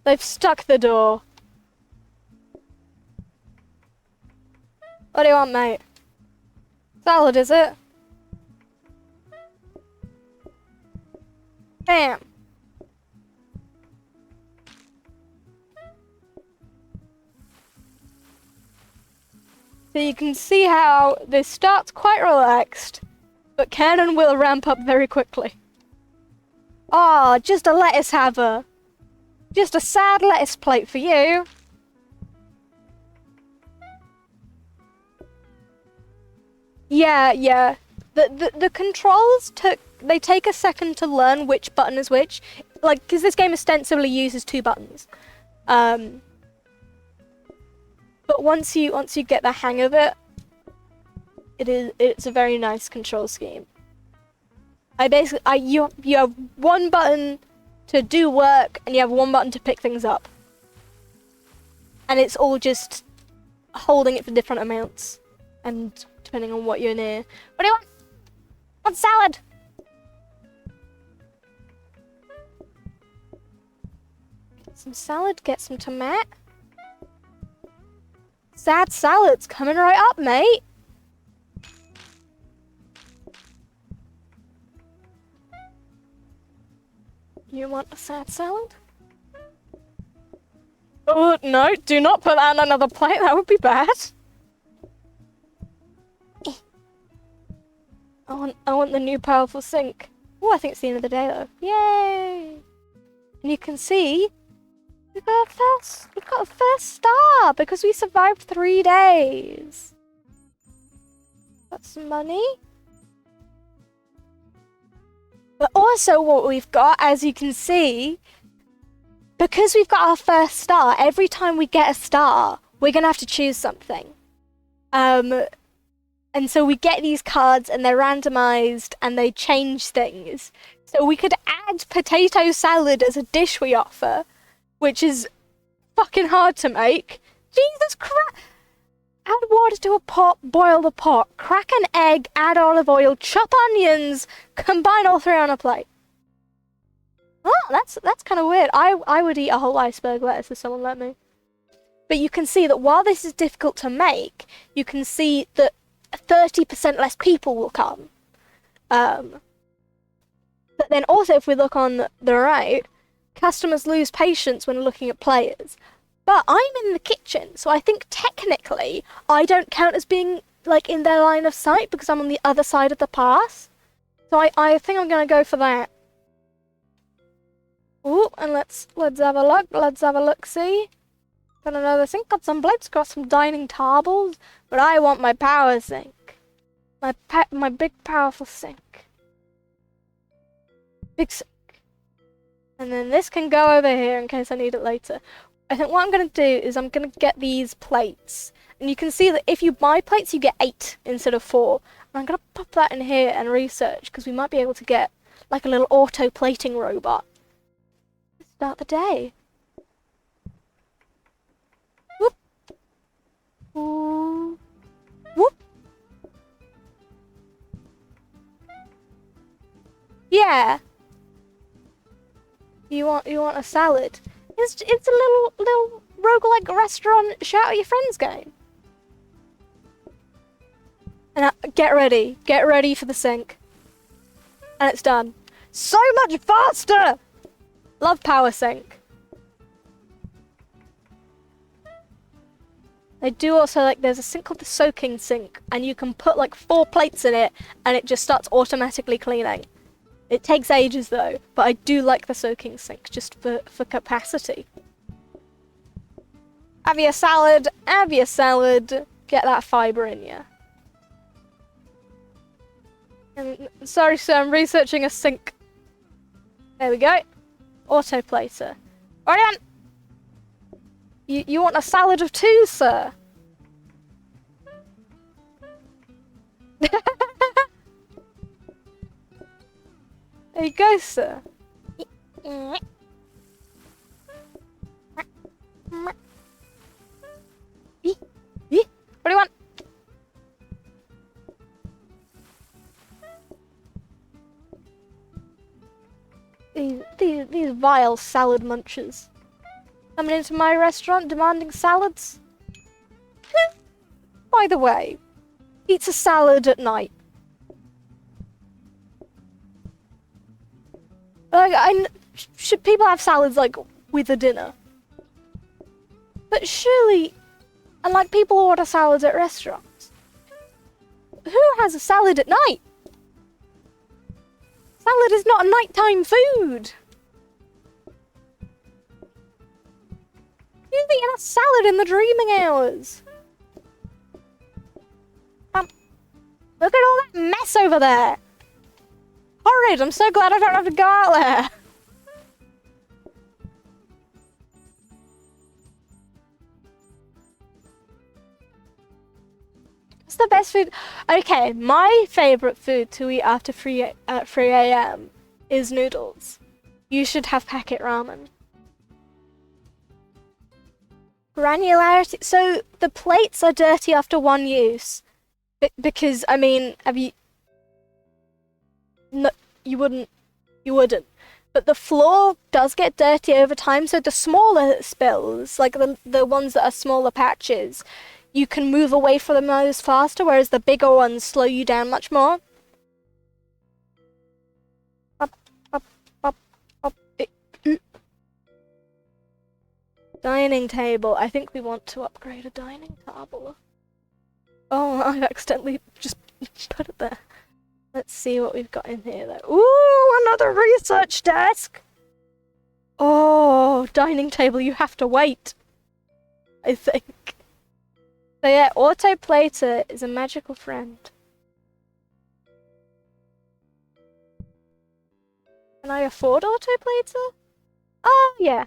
They've stuck the door. What do you want, mate? Salad, is it? Bam. So you can see how this starts quite relaxed, but can and will ramp up very quickly. Ah, just a lettuce haver. Just a sad lettuce plate for you. Yeah. The controls they take a second to learn which button is which. Like, because this game ostensibly uses 2 buttons. But once you get the hang of it, it's a very nice control scheme. You have 1 button to do work, and you have 1 button to pick things up. And it's all just holding it for different amounts, and depending on what you're near. What do you want? Want salad? Get some salad, get some tomato. Sad salad's coming right up, mate. You want a sad salad? Oh, no, do not put that on another plate, that would be bad. I want the new powerful sink. Oh, I think it's the end of the day though. Yay! And you can see we got a first star because we survived 3 days. Got some money. But also what we've got, as you can see, because we've got our first star, every time we get a star, we're gonna have to choose something. And so we get these cards and they're randomized and they change things. So we could add potato salad as a dish we offer, which is fucking hard to make. Jesus Christ! Add water to a pot, boil the pot, crack an egg, add olive oil, chop onions, combine all 3 on a plate. Oh, that's kind of weird. I would eat a whole iceberg lettuce if someone let me. But you can see that while this is difficult to make, you can see that 30% less people will come. But then also if we look on the right, customers lose patience when looking at players. But I'm in the kitchen, so I think technically I don't count as being like in their line of sight because I'm on the other side of the path. So I think I'm gonna go for that. Ooh, and let's have a look. Let's have a look-see. Got another sink, got some plates, got some dining tables, but I want my power sink. My big powerful sink. Big sink. And then this can go over here in case I need it later. I think what I'm going to do is I'm going to get these plates. And you can see that if you buy plates, you get 8 instead of 4. And I'm going to pop that in here and research, because we might be able to get like a little auto plating robot. Let's start the day. Whoop. Ooh. Whoop. Yeah. You want a salad? It's a little roguelike restaurant shout at your friends game. And get ready for the sink. And it's done. So much faster! Love power sink. They do also, like, there's a sink called the soaking sink, and you can put like 4 plates in it and it just starts automatically cleaning. It takes ages though, but I do like the soaking sink just for capacity. Have your salad, get that fibre in you. And, sorry sir, I'm researching a sink. There we go. Autoplater. Alright then! You want a salad of 2, sir? There you go, sir. What do you want? These vile salad munchers. Coming into my restaurant demanding salads? By the way, eats a salad at night. Like, should people have salads, like, with a dinner? But surely, and like, people order salads at restaurants. Who has a salad at night? Salad is not a nighttime food. Who's eating a salad in the dreaming hours? Look at all that mess over there. Horrid, I'm so glad I don't have to go out there. What's the best food? Okay, my favourite food to eat after 3 AM is noodles. You should have packet ramen. Granularity. So the plates are dirty after 1 use. Because, I mean, no, you wouldn't. But the floor does get dirty over time, so the smaller spills, like the ones that are smaller patches, you can move away from those faster, whereas the bigger ones slow you down much more. Dining table. I think we want to upgrade a dining table. Oh, I accidentally just put it there. Let's see what we've got in here though. Ooh, another research desk! Oh, dining table, you have to wait. I think. So yeah, autoplater is a magical friend. Can I afford autoplater? Oh, yeah.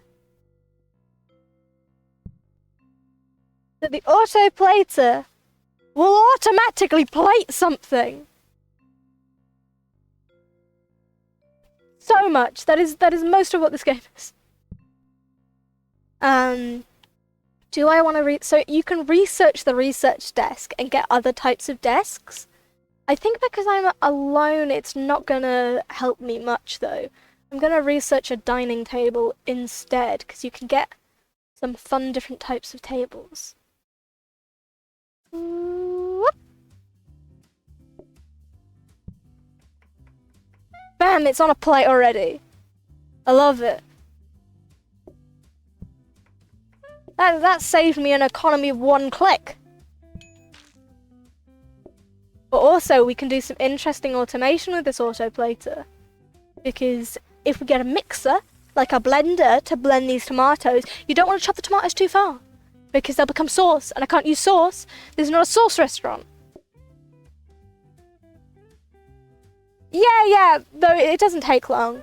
So the autoplater will automatically plate something. So much. That is most of what this game is. Do I want to so you can research the research desk and get other types of desks. I think because I'm alone, it's not gonna help me much though. I'm gonna research a dining table instead, because you can get some fun different types of tables. Whoop. Bam, it's on a plate already. I love it. That saved me an economy of 1 click. But also, we can do some interesting automation with this autoplater. Because if we get a mixer, like a blender, to blend these tomatoes, you don't want to chop the tomatoes too far. Because they'll become sauce, and I can't use sauce. This is not a sauce restaurant. Yeah, though it doesn't take long.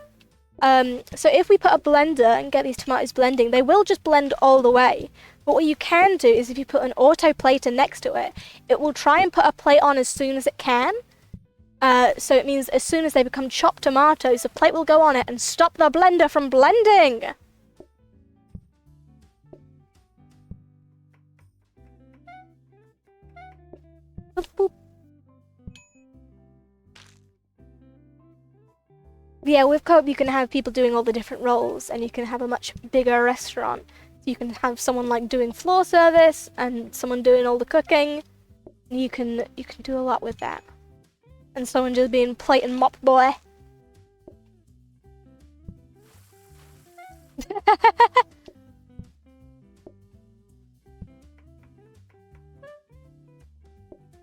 So if we put a blender and get these tomatoes blending, they will just blend all the way. But what you can do is if you put an autoplater next to it, it will try and put a plate on as soon as it can. So it means as soon as they become chopped tomatoes, the plate will go on it and stop the blender from blending. Boop, boop. Yeah, with Co-op you can have people doing all the different roles, and you can have a much bigger restaurant. So you can have someone like doing floor service and someone doing all the cooking. You can do a lot with that. And someone just being plate and mop boy.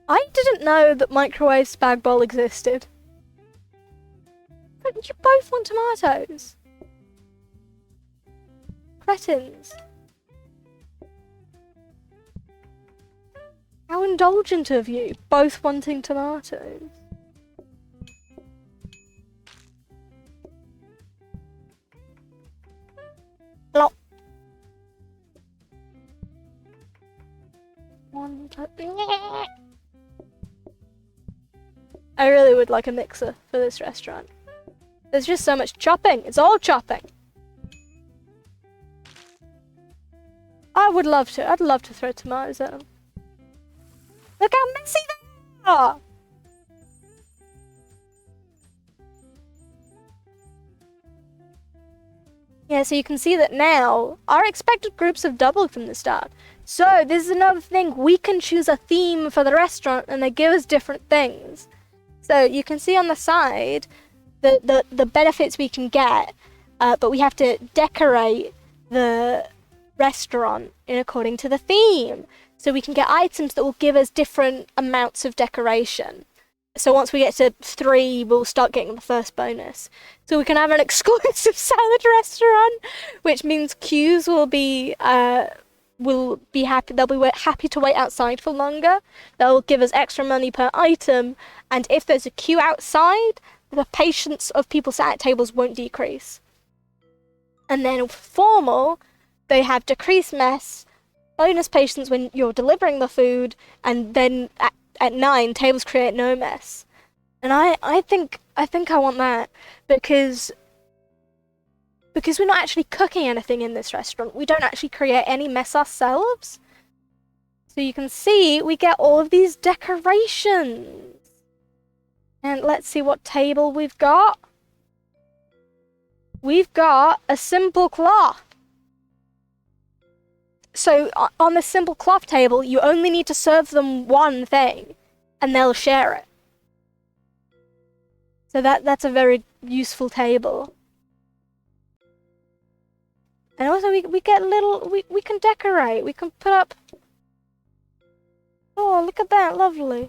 I didn't know that microwave spag bowl existed. But you both want tomatoes. Cretins. How indulgent of you, both wanting tomatoes. Plop. I really would like a mixer for this restaurant. There's just so much chopping. It's all chopping. I would love to. I'd love to throw tomatoes at them. Look how messy they are! Yeah, so you can see that now our expected groups have doubled from the start. So this is another thing. We can choose a theme for the restaurant and they give us different things. So you can see on the side the benefits we can get, but we have to decorate the restaurant in according to the theme. So we can get items that will give us different amounts of decoration. So once we get to 3, we'll start getting the first bonus. So we can have an exclusive salad restaurant, which means queues will be happy. They'll be happy to wait outside for longer. They'll give us extra money per item, and if there's a queue outside, the patience of people sat at tables won't decrease. And then formal, they have decreased mess, bonus patience when you're delivering the food, and then at 9, tables create no mess. And I think I want that, because we're not actually cooking anything in this restaurant. We don't actually create any mess ourselves. So you can see we get all of these decorations. And let's see what table we've got. We've got a simple cloth. So on the simple cloth table, you only need to serve them one thing, and they'll share it. So that's a very useful table. And also we get little, we can decorate. We can put up, oh, look at that, lovely.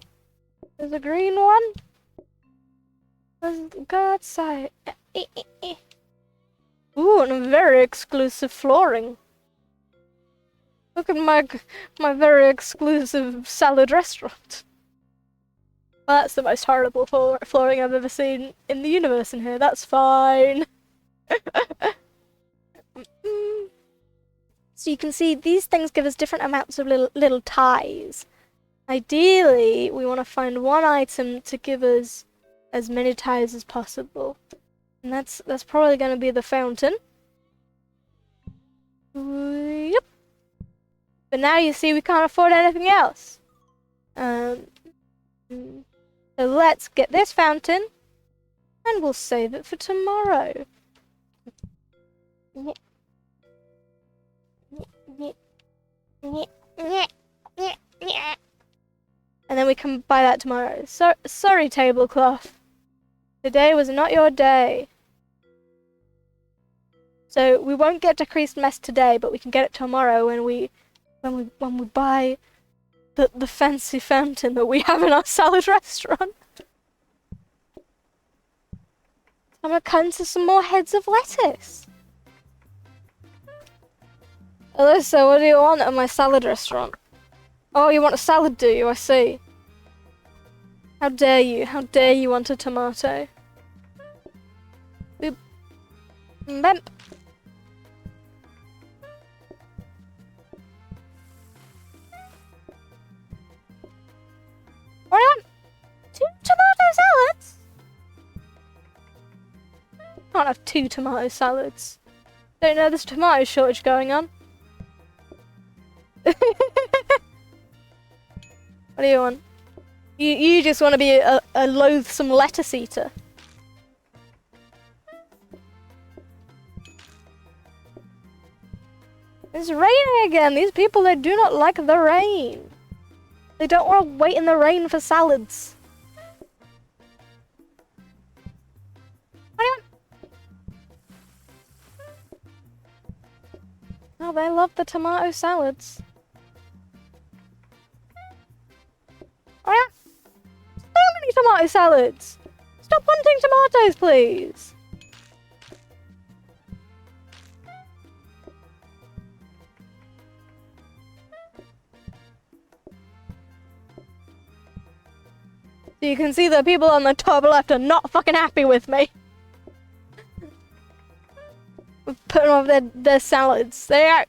There's a green one. Let's go outside. Ooh, and very exclusive flooring. Look at my very exclusive salad restaurant. Well, that's the most horrible flooring I've ever seen in the universe in here. That's fine. So you can see these things give us different amounts of little ties. Ideally, we want to find one item to give us as many ties as possible. And that's probably going to be the fountain. Yep. But now you see we can't afford anything else. So let's get this fountain, and we'll save it for tomorrow. And then we can buy that tomorrow. Sorry, tablecloth. Today was not your day. So we won't get decreased mess today, but we can get it tomorrow when we buy the fancy fountain that we have in our salad restaurant. I'm gonna cut into some more heads of lettuce. Alyssa, what do you want at my salad restaurant? Oh, you want a salad, do you? I see. How dare you? How dare you want a tomato? Boop. Bemp. What do you want? 2 tomato salads? Can't have 2 tomato salads. Don't know there's a tomato shortage going on. What do you want? You just want to be a loathsome lettuce eater. It's raining again. These people, they do not like the rain. They don't want to wait in the rain for salads. What do you want? Oh, they love the tomato salads. Oh yeah. So many tomato salads! Stop wanting tomatoes, please! So you can see the people on the top left are not fucking happy with me. Putting off their salads. They are.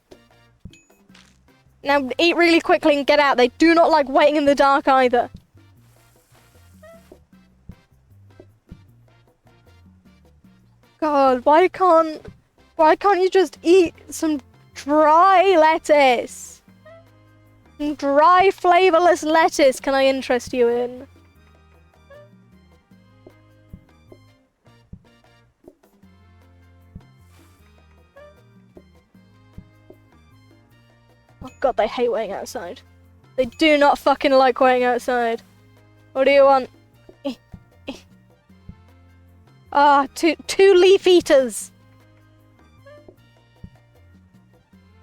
Now eat really quickly and get out. They do not like waiting in the dark either. God, why can't you just eat some dry lettuce? Some dry, flavorless lettuce can I interest you in? Oh god, they hate waiting outside. They do not fucking like waiting outside. What do you want? Ah, two leaf eaters.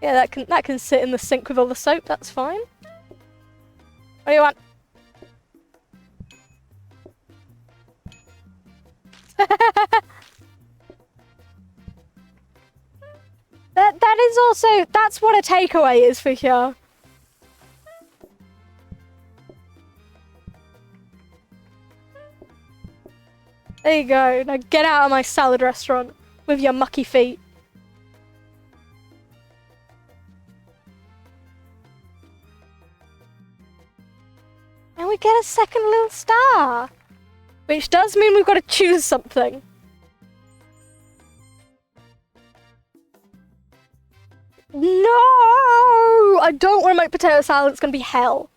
Yeah, that can sit in the sink with all the soap. That's fine. What do you want? That is also, that's what a takeaway is for here. There you go. Now get out of my salad restaurant with your mucky feet. And we get a second little star. Which does mean we've got to choose something. No! I don't want to make potato salad. It's going to be hell.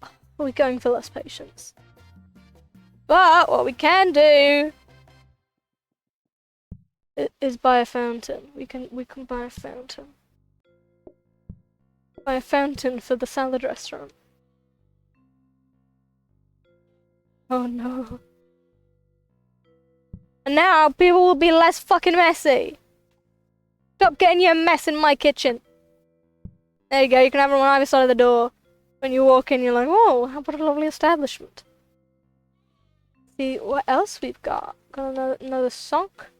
Are we going for less patience? But what we can do is buy a fountain. We can buy a fountain. Buy a fountain for the salad restaurant. Oh no. And now people will be less fucking messy. Stop getting your mess in my kitchen. There you go, you can have them on either side of the door. When you walk in, you're like, oh, what a lovely establishment. See what else we've got. Got another sunk.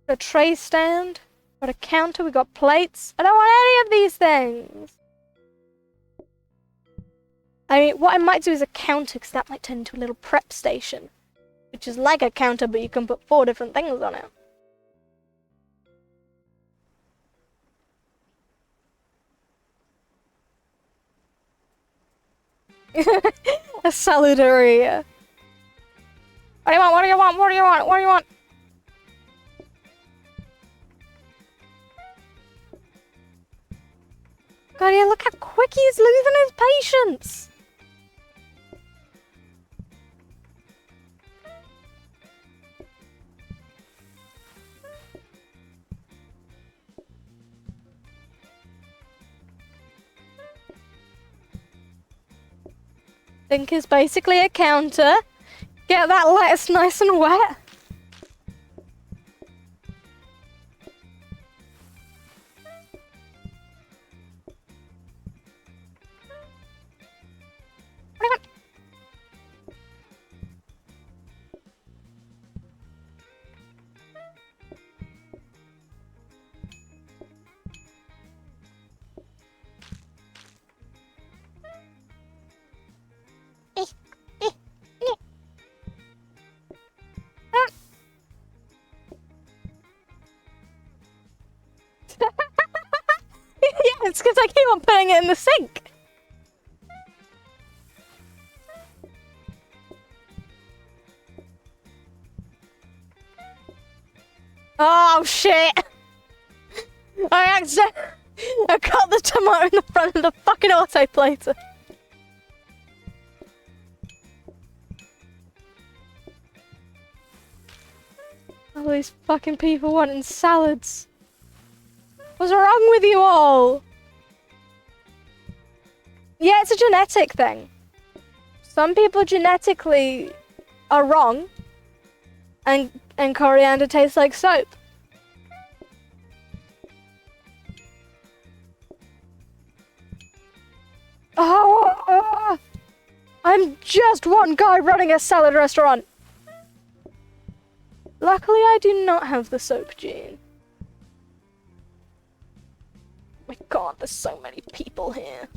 Got a tray stand. Got a counter, we got plates. I don't want any of these things. I mean, what I might do is a counter, because that might turn into a little prep station. Which is like a counter, but you can put 4 different things on it. A saludaria. What do you want? What do you want? What do you want? What do you want? God, yeah, look how quick he's losing his patience. Think is basically a counter. Get that lettuce nice and wet. Yeah, it's because I keep on putting it in the sink. Oh shit! I got the tomato in the front of the fucking autoplater. All these fucking people wanting salads. What's wrong with you all? Yeah, it's a genetic thing. Some people genetically are wrong, and coriander tastes like soap. Oh, I'm just one guy running a salad restaurant. Luckily, I do not have the soap gene. My god, there's so many people here.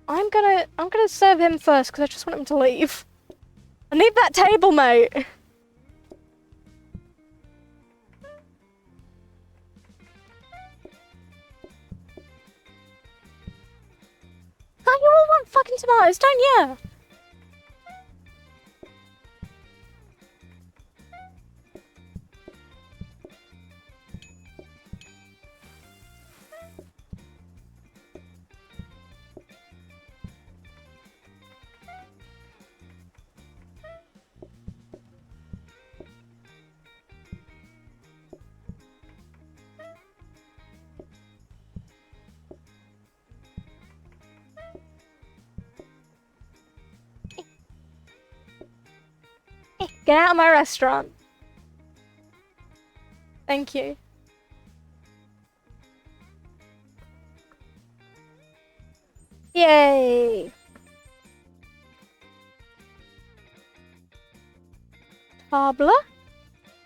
I'm gonna serve him first because I just want him to leave. I need that table, mate. Oh, you all want fucking tomatoes, don't you? Get out of my restaurant. Thank you. Yay! Table,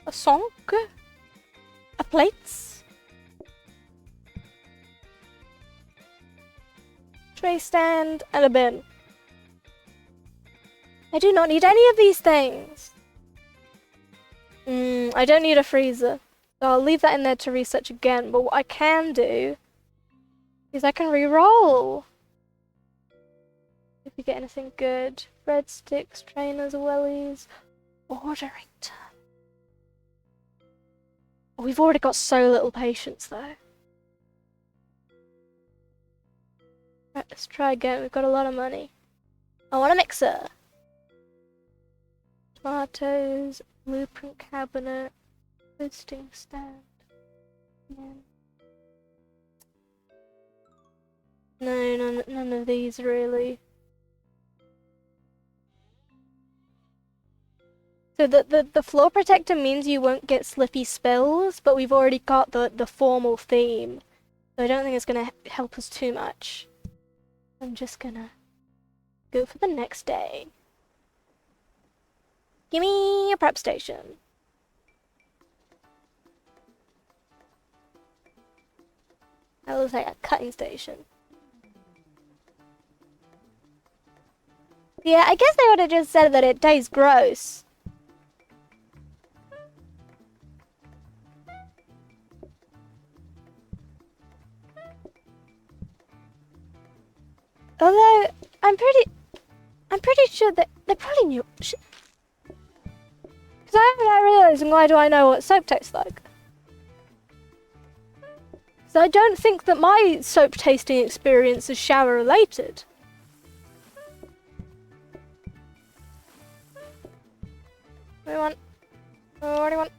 a sink, a plates, tray stand, and a bin. I do not need any of these things. I don't need a freezer. So I'll leave that in there to research again, but what I can do is I can re-roll. If you get anything good. Breadsticks, trainers, wellies, ordering time. Oh, we've already got so little patience though. Right, let's try again. We've got a lot of money. I want a mixer. Tomatoes, blueprint cabinet, listing stand. Yeah. No, none of these really. So the floor protector means you won't get slippy spills, but we've already got the formal theme. So I don't think it's gonna help us too much. I'm just gonna go for the next day. Give me a prep station. That looks like a cutting station. Yeah, I guess they would have just said that it tastes gross. Although, I'm pretty sure that they probably knew. Because I'm realizing, why do I know what soap tastes like? So I don't think that my soap tasting experience is shower related. What do you want? What do you want?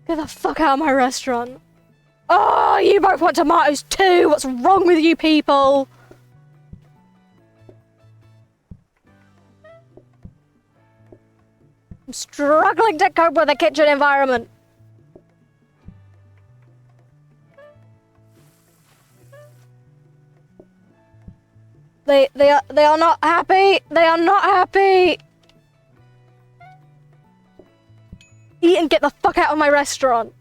Get the fuck out of my restaurant. Oh, you both want tomatoes too? What's wrong with you people? I'm struggling to cope with the kitchen environment. They are not happy. They are not happy. Eat and get the fuck out of my restaurant.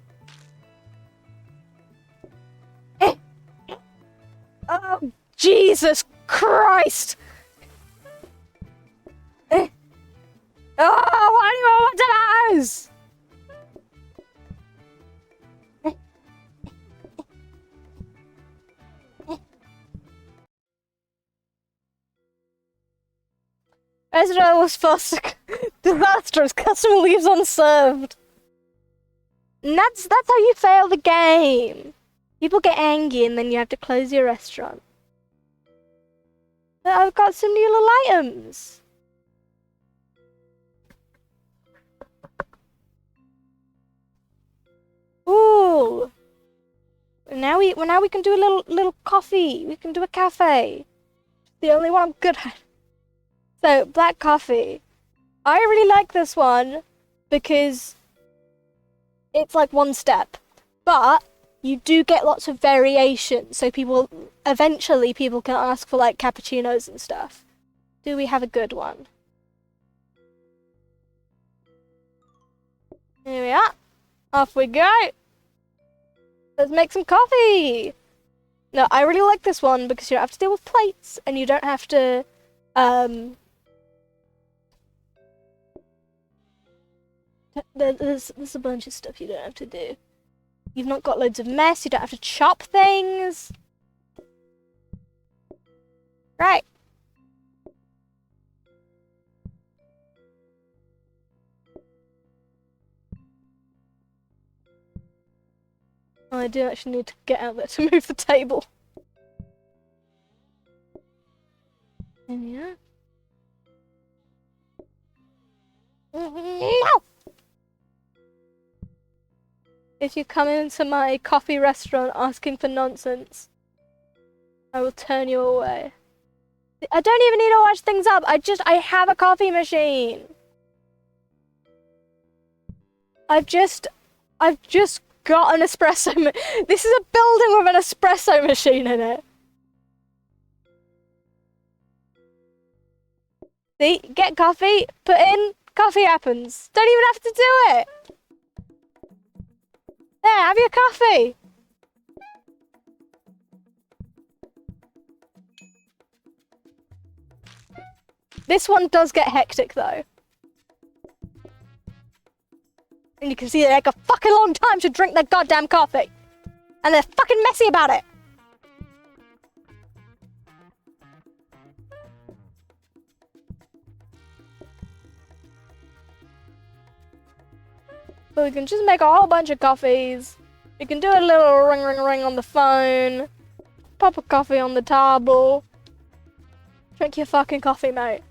Oh, Jesus Christ. Oh, why do you want tomatoes? Ezra was first disastrous. Customer leaves unserved. And that's how you fail the game. People get angry and then you have to close your restaurant. But I've got some new little items. Ooh. Now we can do a little coffee. We can do a cafe. The only one I'm good at. So, black coffee. I really like this one because it's like one step. But you do get lots of variation, so eventually people can ask for like cappuccinos and stuff. Do we have a good one? Here we are. Off we go. Let's make some coffee. No, I really like this one because you don't have to deal with plates and you don't have to there's a bunch of stuff you don't have to do. You've not got loads of mess, you don't have to chop things. Right. Oh, I do actually need to get out there to move the table. Yeah. No! If you come into my coffee restaurant asking for nonsense, I will turn you away. I don't even need to wash things up. I have a coffee machine. I've just got an espresso. This is a building with an espresso machine in it. See, get coffee, put in, coffee happens. Don't even have to do it. There, have your coffee. This one does get hectic though. And you can see they take a fucking long time to drink their goddamn coffee. And they're fucking messy about it. But we can just make a whole bunch of coffees. We can do a little ring ring ring on the phone. Pop a coffee on the table. Drink your fucking coffee, mate.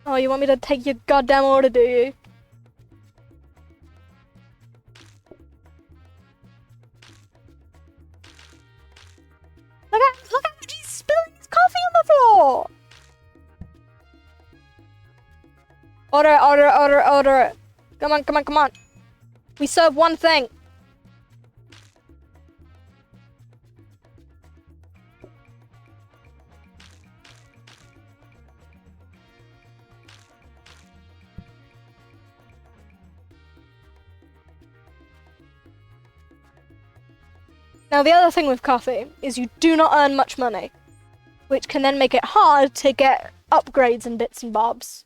Oh, you want me to take your goddamn order, do you? Look at he's spilling his coffee on the floor! Order it. Come on. We serve one thing. Now, the other thing with coffee is you do not earn much money, which can then make it hard to get upgrades and bits and bobs.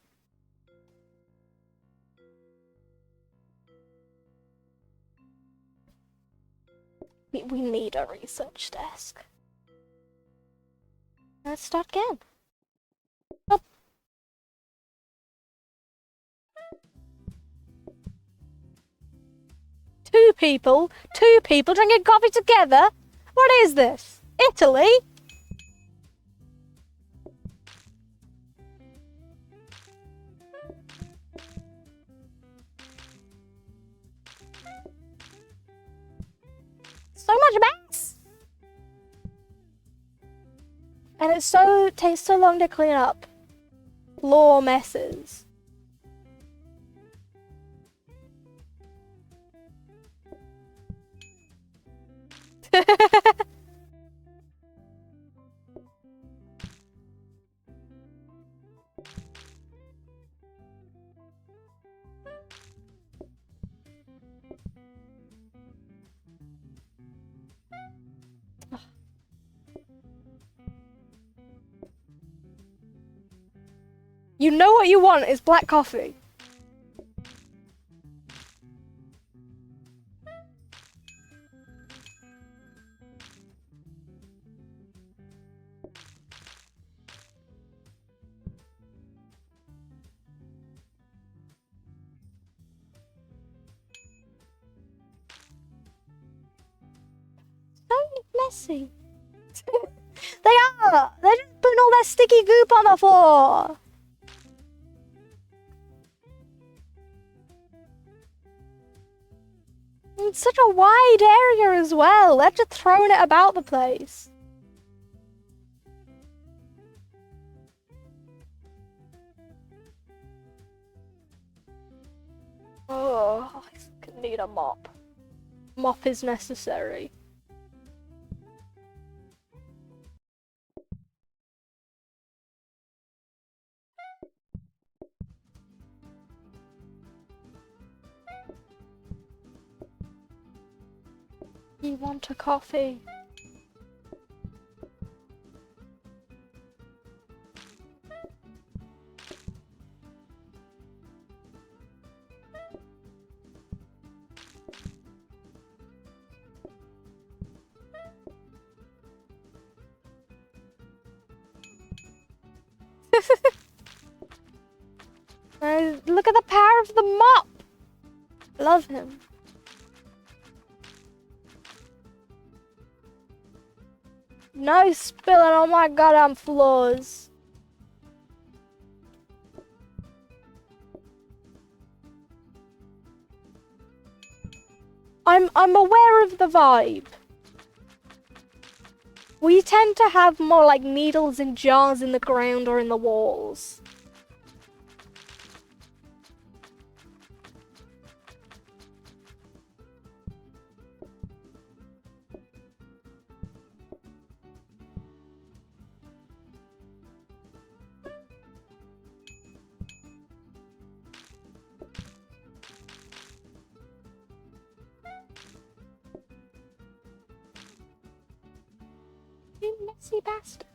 We need a research desk. Let's start again. Oh. Two people drinking coffee together? What is this? Italy? So much mess! And it takes so long to clean up floor messes. You know what you want is black coffee. Messy. They are! They're just putting all that sticky goop on the floor! It's such a wide area as well. They're just throwing it about the place. Oh, I fucking need a mop. Mop is necessary. You want a coffee? Look at the power of the mop! Love him. No spilling on my goddamn floors. I'm aware of the vibe. We tend to have more like needles in jars in the ground or in the walls. You messy bastard.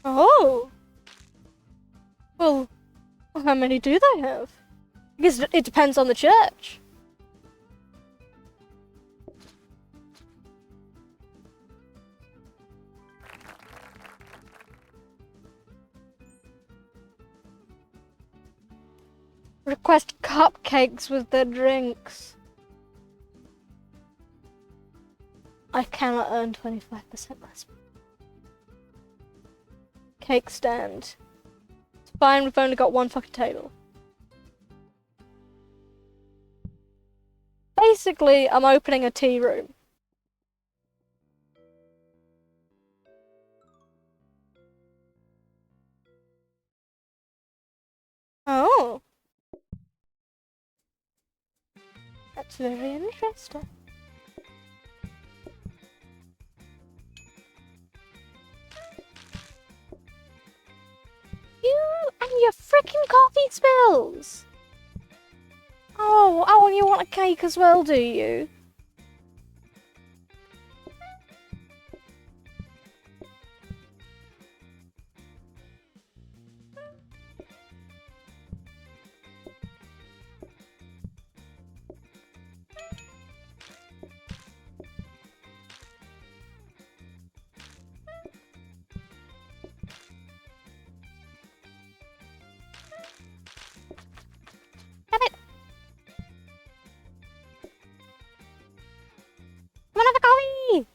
Oh. Well, how many do they have? I guess it depends on the church. Request cupcakes with their drinks. I cannot earn 25% less. Cake stand. It's fine, we've only got one fucking table. Basically, I'm opening a tea room. Oh. That's very interesting. You and your freaking coffee spills! Oh, and you want a cake as well, do you? Have it! Come on, have a coffee!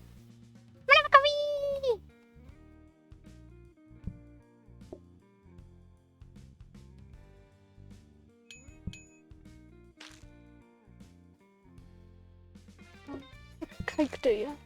Come on, have a coffee! Cake, do you?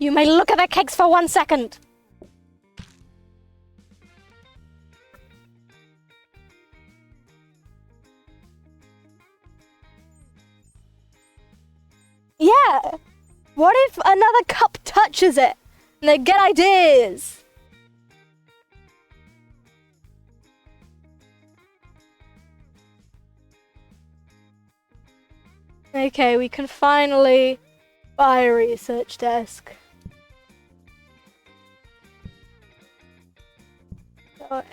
You may look at the cakes for 1 second. Yeah. What if another cup touches it and they get ideas? Okay, we can finally buy a research desk. Okay.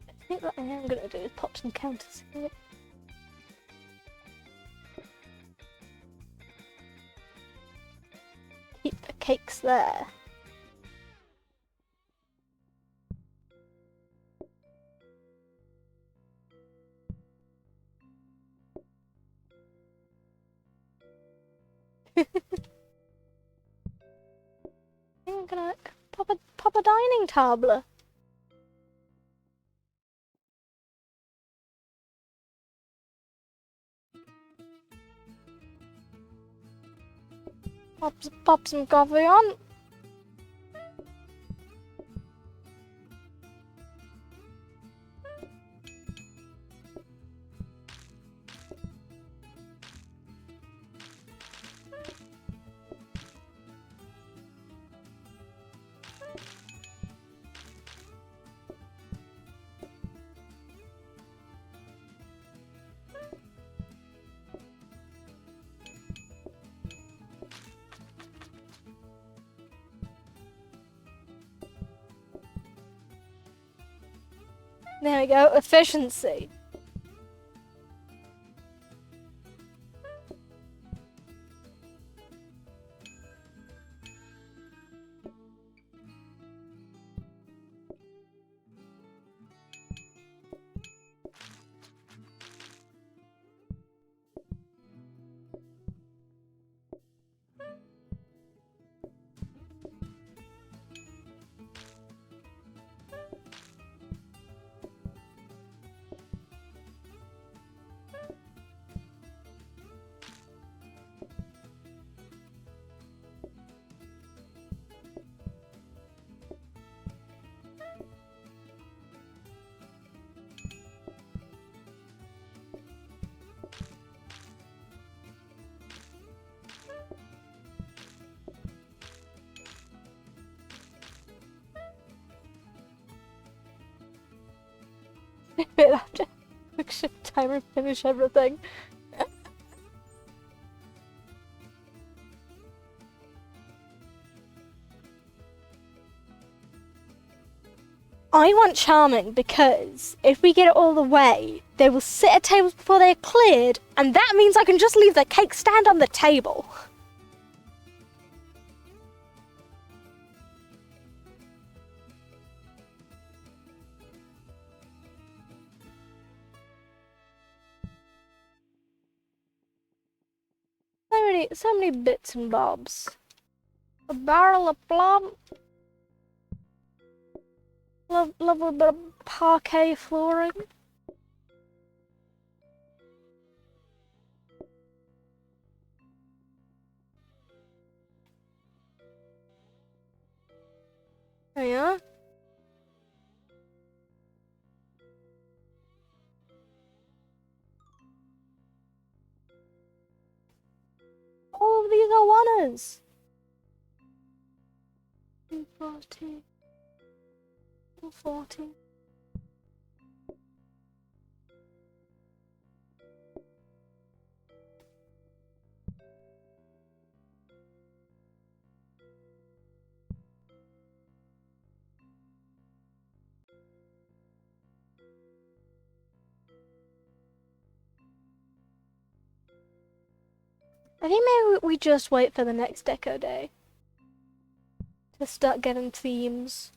I think what I am gonna do is pop some counters here. Keep the cakes there. I'm gonna pop a dining table. Pop some coffee on. There we go, efficiency. Bit after quick shift timer, finish everything. I want Charming because if we get it all the way, they will sit at tables before they're cleared, and that means I can just leave the cake stand on the table. So many bits and bobs. A barrel of plum. Love a little bit of parquet flooring. There you are. All of these are oneers. 240. 240. I think maybe we just wait for the next deco day to start getting themes.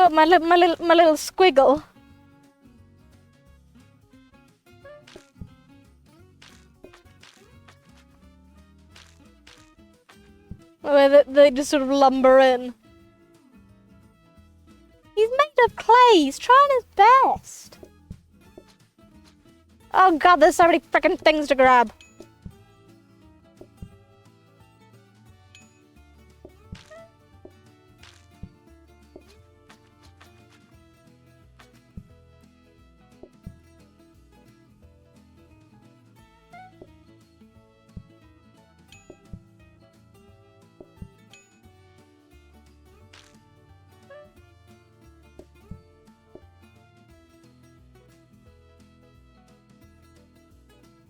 Oh, my little squiggle. Where they just sort of lumber in. He's made of clay. He's trying his best. Oh god, there's so many freaking things to grab.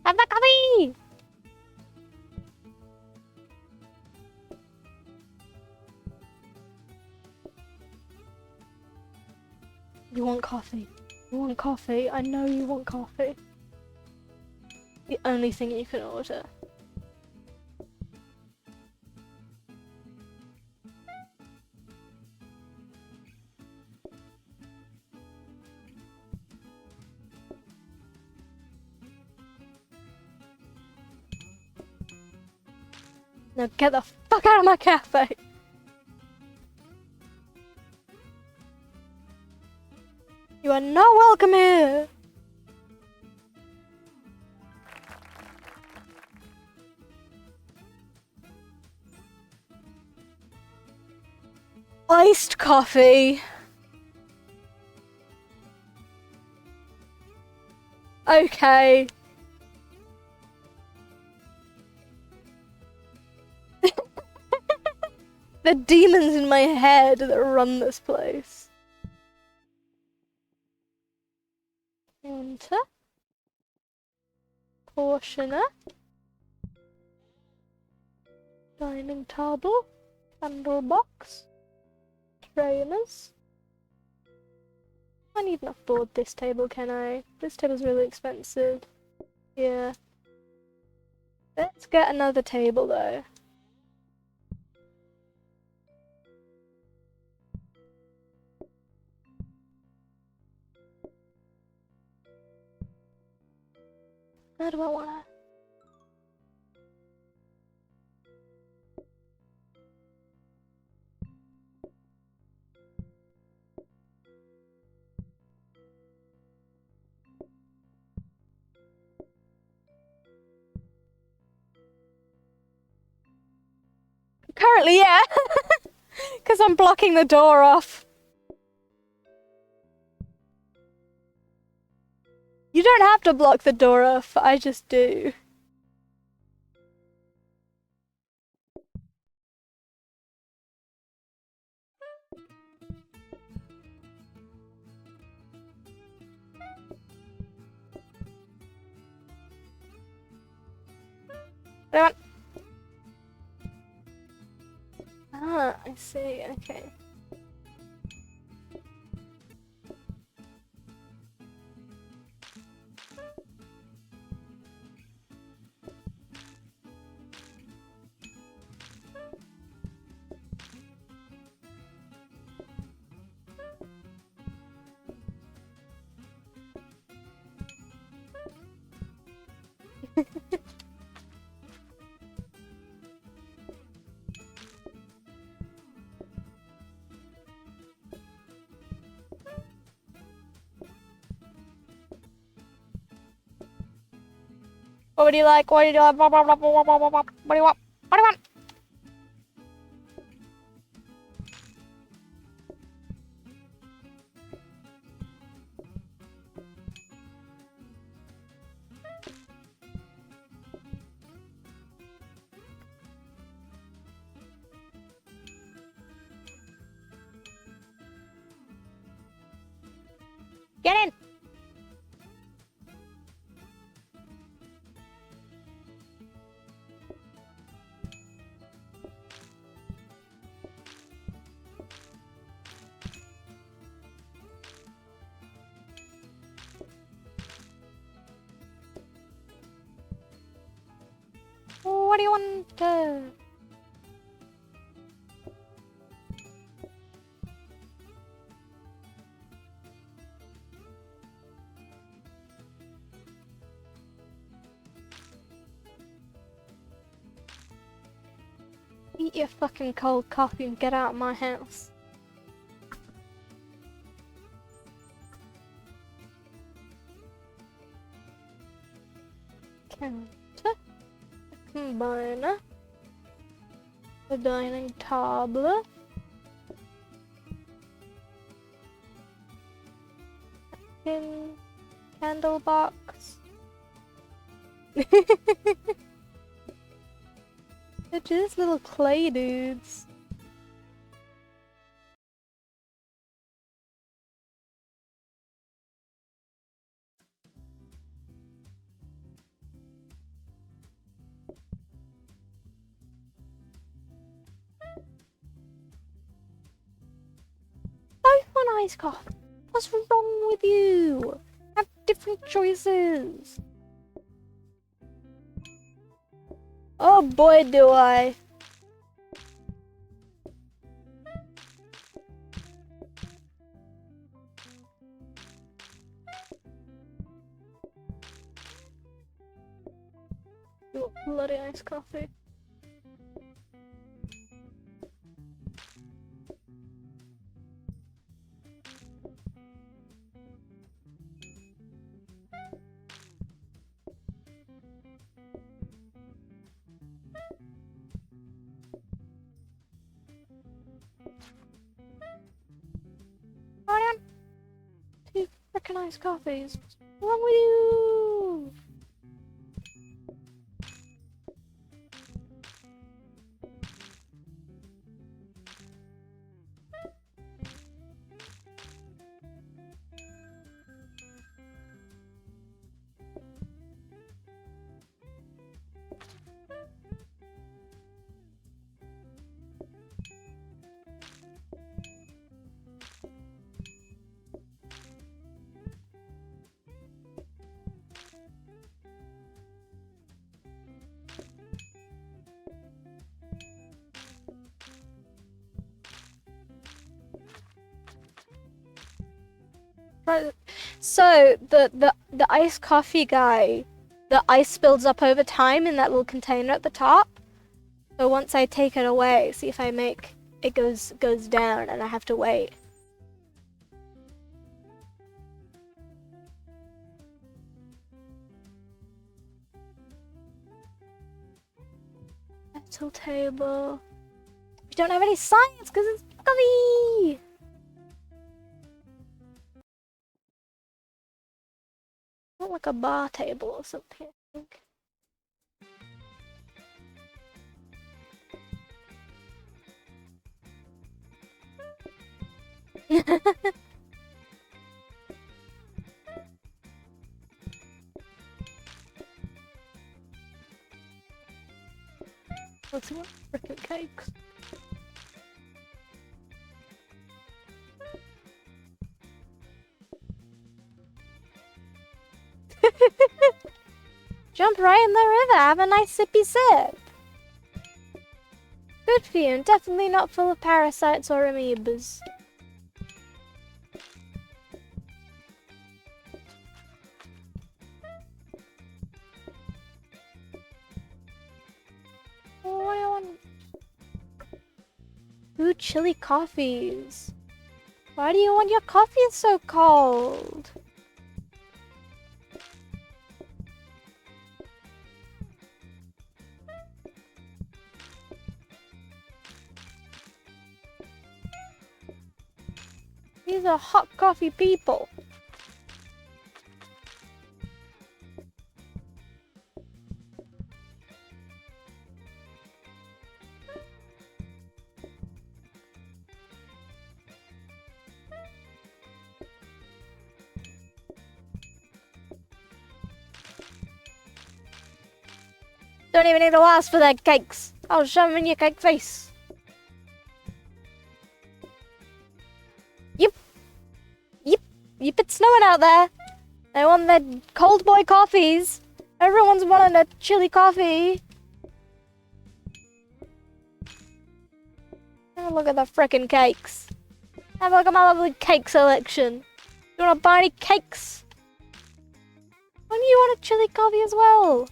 Have the coffee! You want coffee. You want coffee. I know you want coffee. The only thing you can order. Now get the fuck out of my cafe! You are not welcome here! Iced coffee! Okay. The demons in my head that run this place. Counter. Portioner. Dining table. Candle box. Trainers. I need not afford this table, can I? This table's really expensive. Yeah. Let's get another table though. How do I wanna? Apparently, yeah. Because I'm blocking the door off. You don't have to block the door off, I just do. What do I want? Ah, I see, okay. What would you like? What do you like? What do you want? What do you want? Get in! What do you want? Eat your fucking cold coffee and get out of my house. Counter. Combiner. The dining table. Candle box. They're just little clay dudes. I want iced coffee. What's wrong with you? Have different choices. Oh boy, do I. You want bloody iced coffee? I am two frickin' iced coffees. What's wrong with you? Right. So the iced coffee guy, the ice builds up over time in that little container at the top. So once I take it away, see if I make it goes down, and I have to wait. Metal table. We don't have any science because it's coffee. Not like a bar table or something, I think. Let's see what frickin' cakes. Jump right in the river, have a nice sippy sip. Good for you, and definitely not full of parasites or amoebas. Oh, what do you want? Ooh, chili coffees. Why do you want your coffee so cold? These are hot coffee people. Don't even need to ask for their cakes. I'll shove them in your cake face. Yep. Yep. Yep, it's snowing out there. They want their cold boy coffees. Everyone's wanting a chili coffee. Have a look at the frickin' cakes. Have a look at my lovely cake selection. You wanna buy any cakes? Why do you want a chili coffee as well?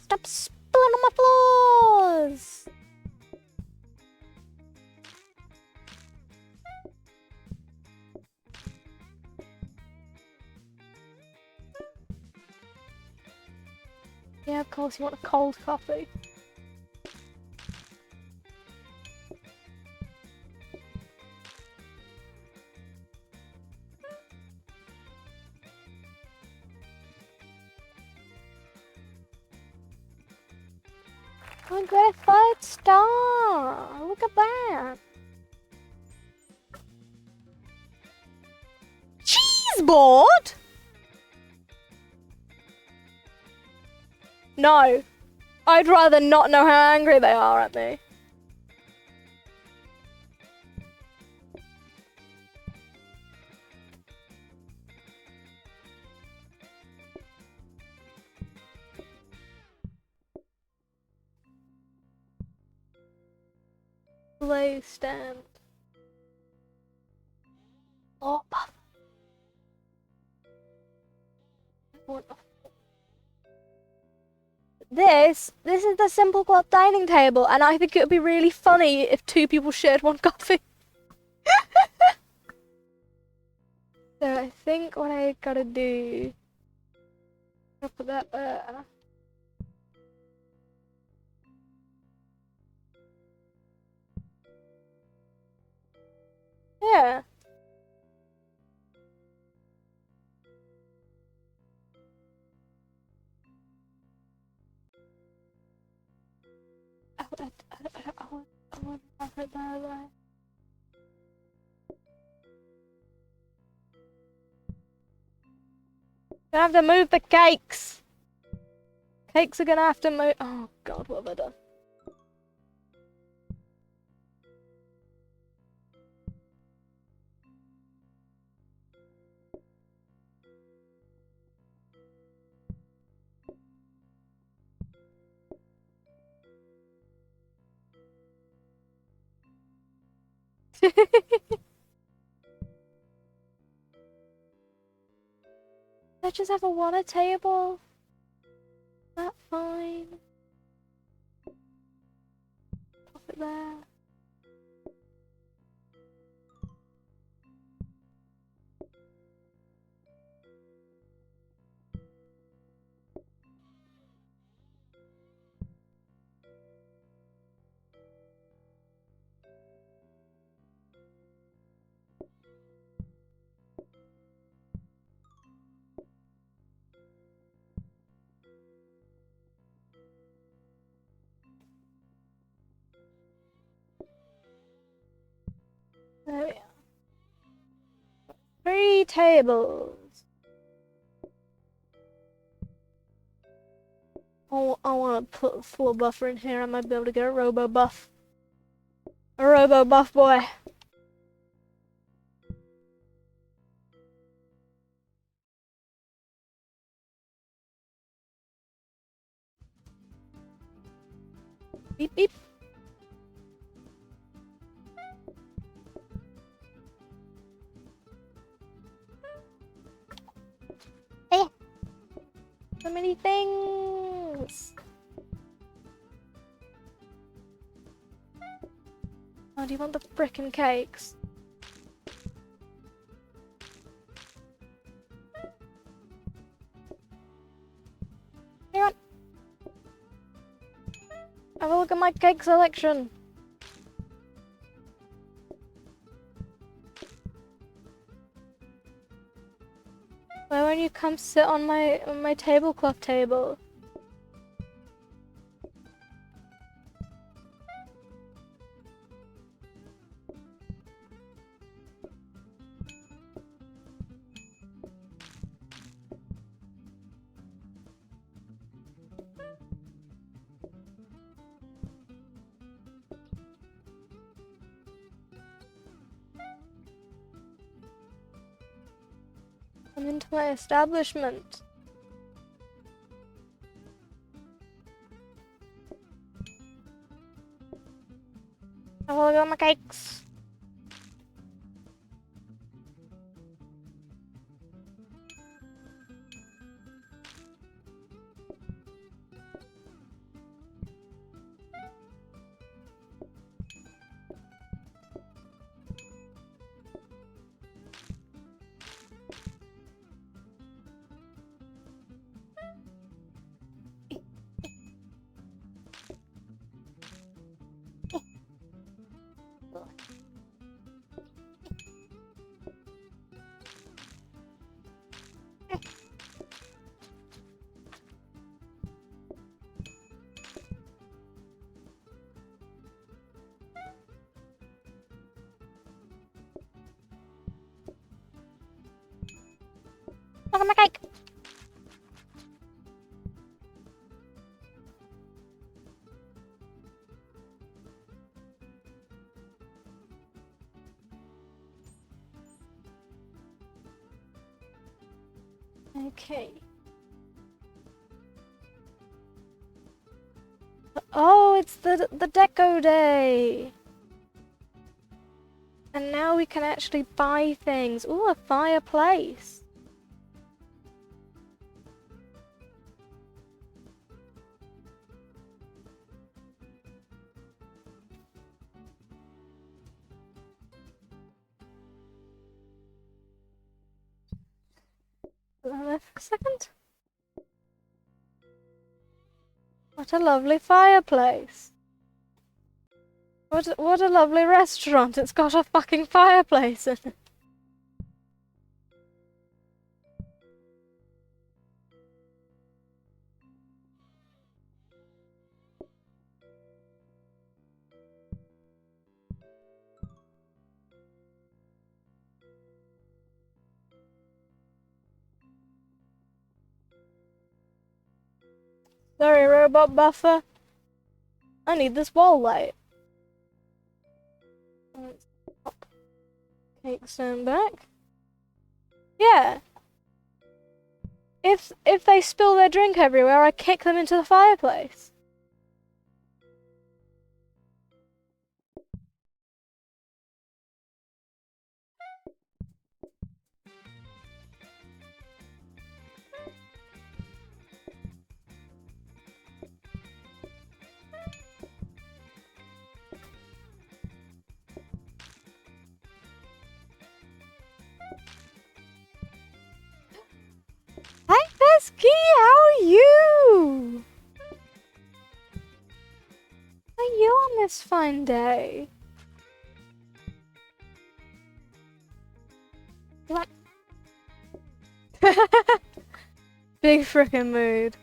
Stop spilling on my floors! Yeah, of course you want a cold coffee. I got a 5 star! Look at that! Cheese board? No. I'd rather not know how angry they are at me. Play stand. Oh, This is the Simple Club dining table, and I think it would be really funny if 2 people shared one coffee. So I think what I gotta do, I'll put that there. Yeah. I want to have it there. Gonna have to move the cakes. Cakes are gonna have to move. Oh god, what have I done? Let's just have a water table. That's fine. Pop it there. There we are. 3 tables. Oh, I want to put a full buffer in here. I might be able to get a robo buff. A robo buff boy. Beep beep. Hey. So many things. Oh, do you want the frickin' cakes? Hang on. Have a look at my cake selection. Why won't you come sit on my tablecloth table? Come into my establishment. Have a look at my cakes. Look at my cake. Okay. Oh, it's the deco day. And now we can actually buy things. Ooh, a fireplace. For a second. What a lovely fireplace. What a lovely restaurant. It's got a fucking fireplace in it. Sorry, robot buffer. I need this wall light. Let's pop cake stand back. Yeah. If they spill their drink everywhere, I kick them into the fireplace. Hi, Pesky, how are you? How are you on this fine day? What? Big frickin' mood.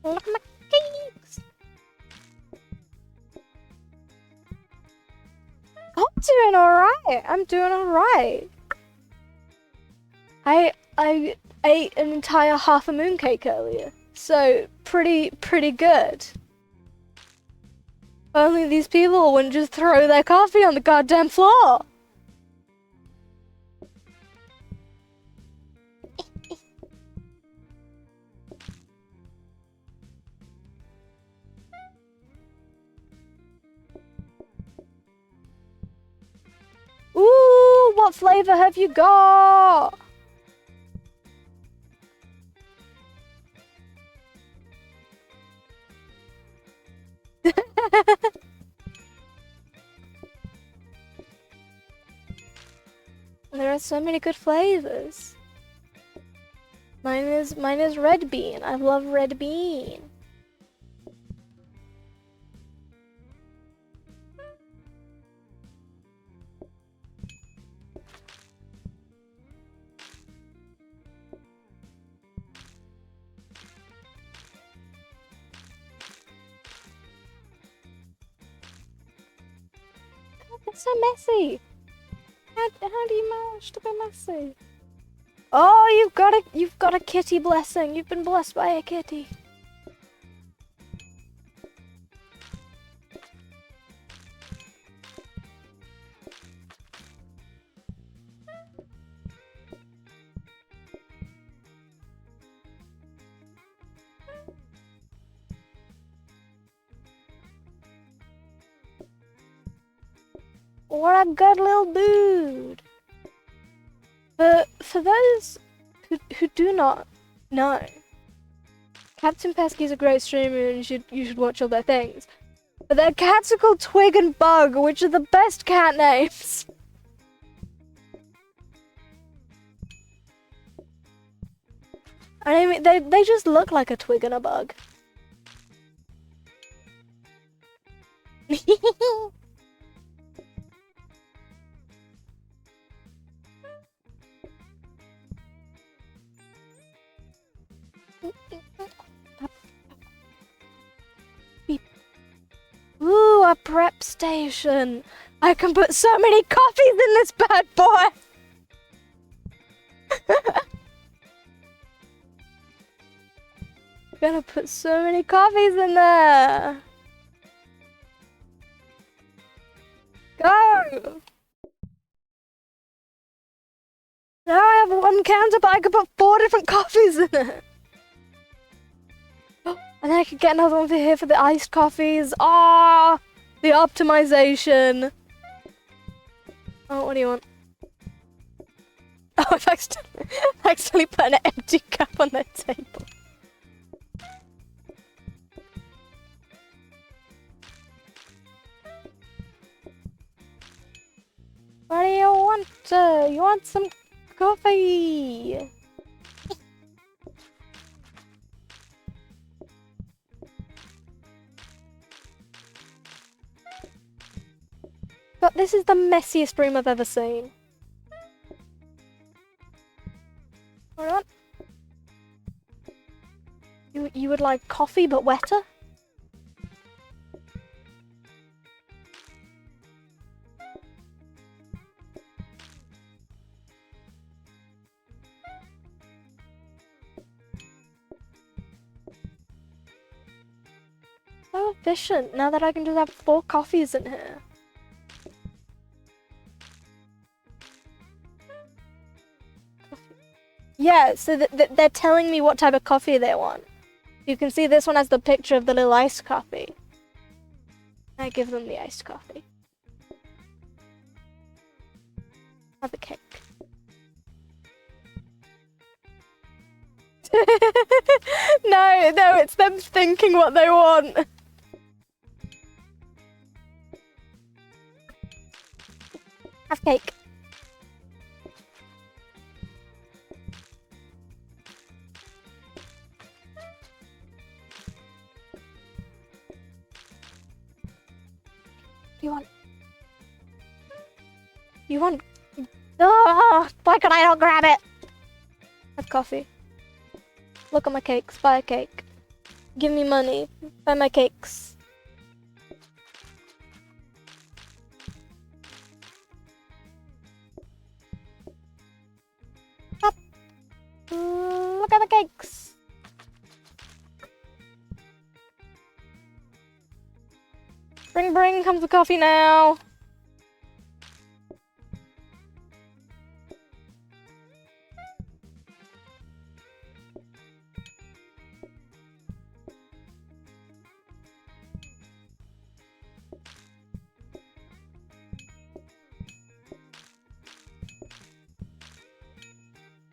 Look at my cakes. doing alright. I'm doing alright. I ate an entire half a mooncake earlier, so pretty good. Only these people wouldn't just throw their coffee on the goddamn floor. Ooh, what flavor have you got? There are so many good flavors. Mine is red bean. I love red bean. It's so messy. How do you manage to be messy? Oh, you've got a kitty blessing. You've been blessed by a kitty. What a good little dude. For those who do not know, Captain Pesky's a great streamer and you should watch all their things. But their cats are called Twig and Bug, which are the best cat names. I mean, they just look like a twig and a bug. Ooh, a prep station. I can put so many coffees in this bad boy. Gonna put so many coffees in there. Go. Now I have one counter, but I could put 4 different coffees in it. And then I could get another one for here for the iced coffees. Ah, the optimization. Oh, what do you want? Oh, I've accidentally put an empty cup on the table. What do you want? You want some coffee? But this is the messiest room I've ever seen. Hold on. You would like coffee but wetter? So efficient now that I can just have 4 coffees in here. Yeah, so they're telling me what type of coffee they want. You can see this one has the picture of the little iced coffee. I give them the iced coffee. Have a cake. No, it's them thinking what they want. Have cake. You want? Oh, why can I not grab it? Have coffee. Look at my cakes. Buy a cake. Give me money. Buy my cakes. bring comes the coffee now.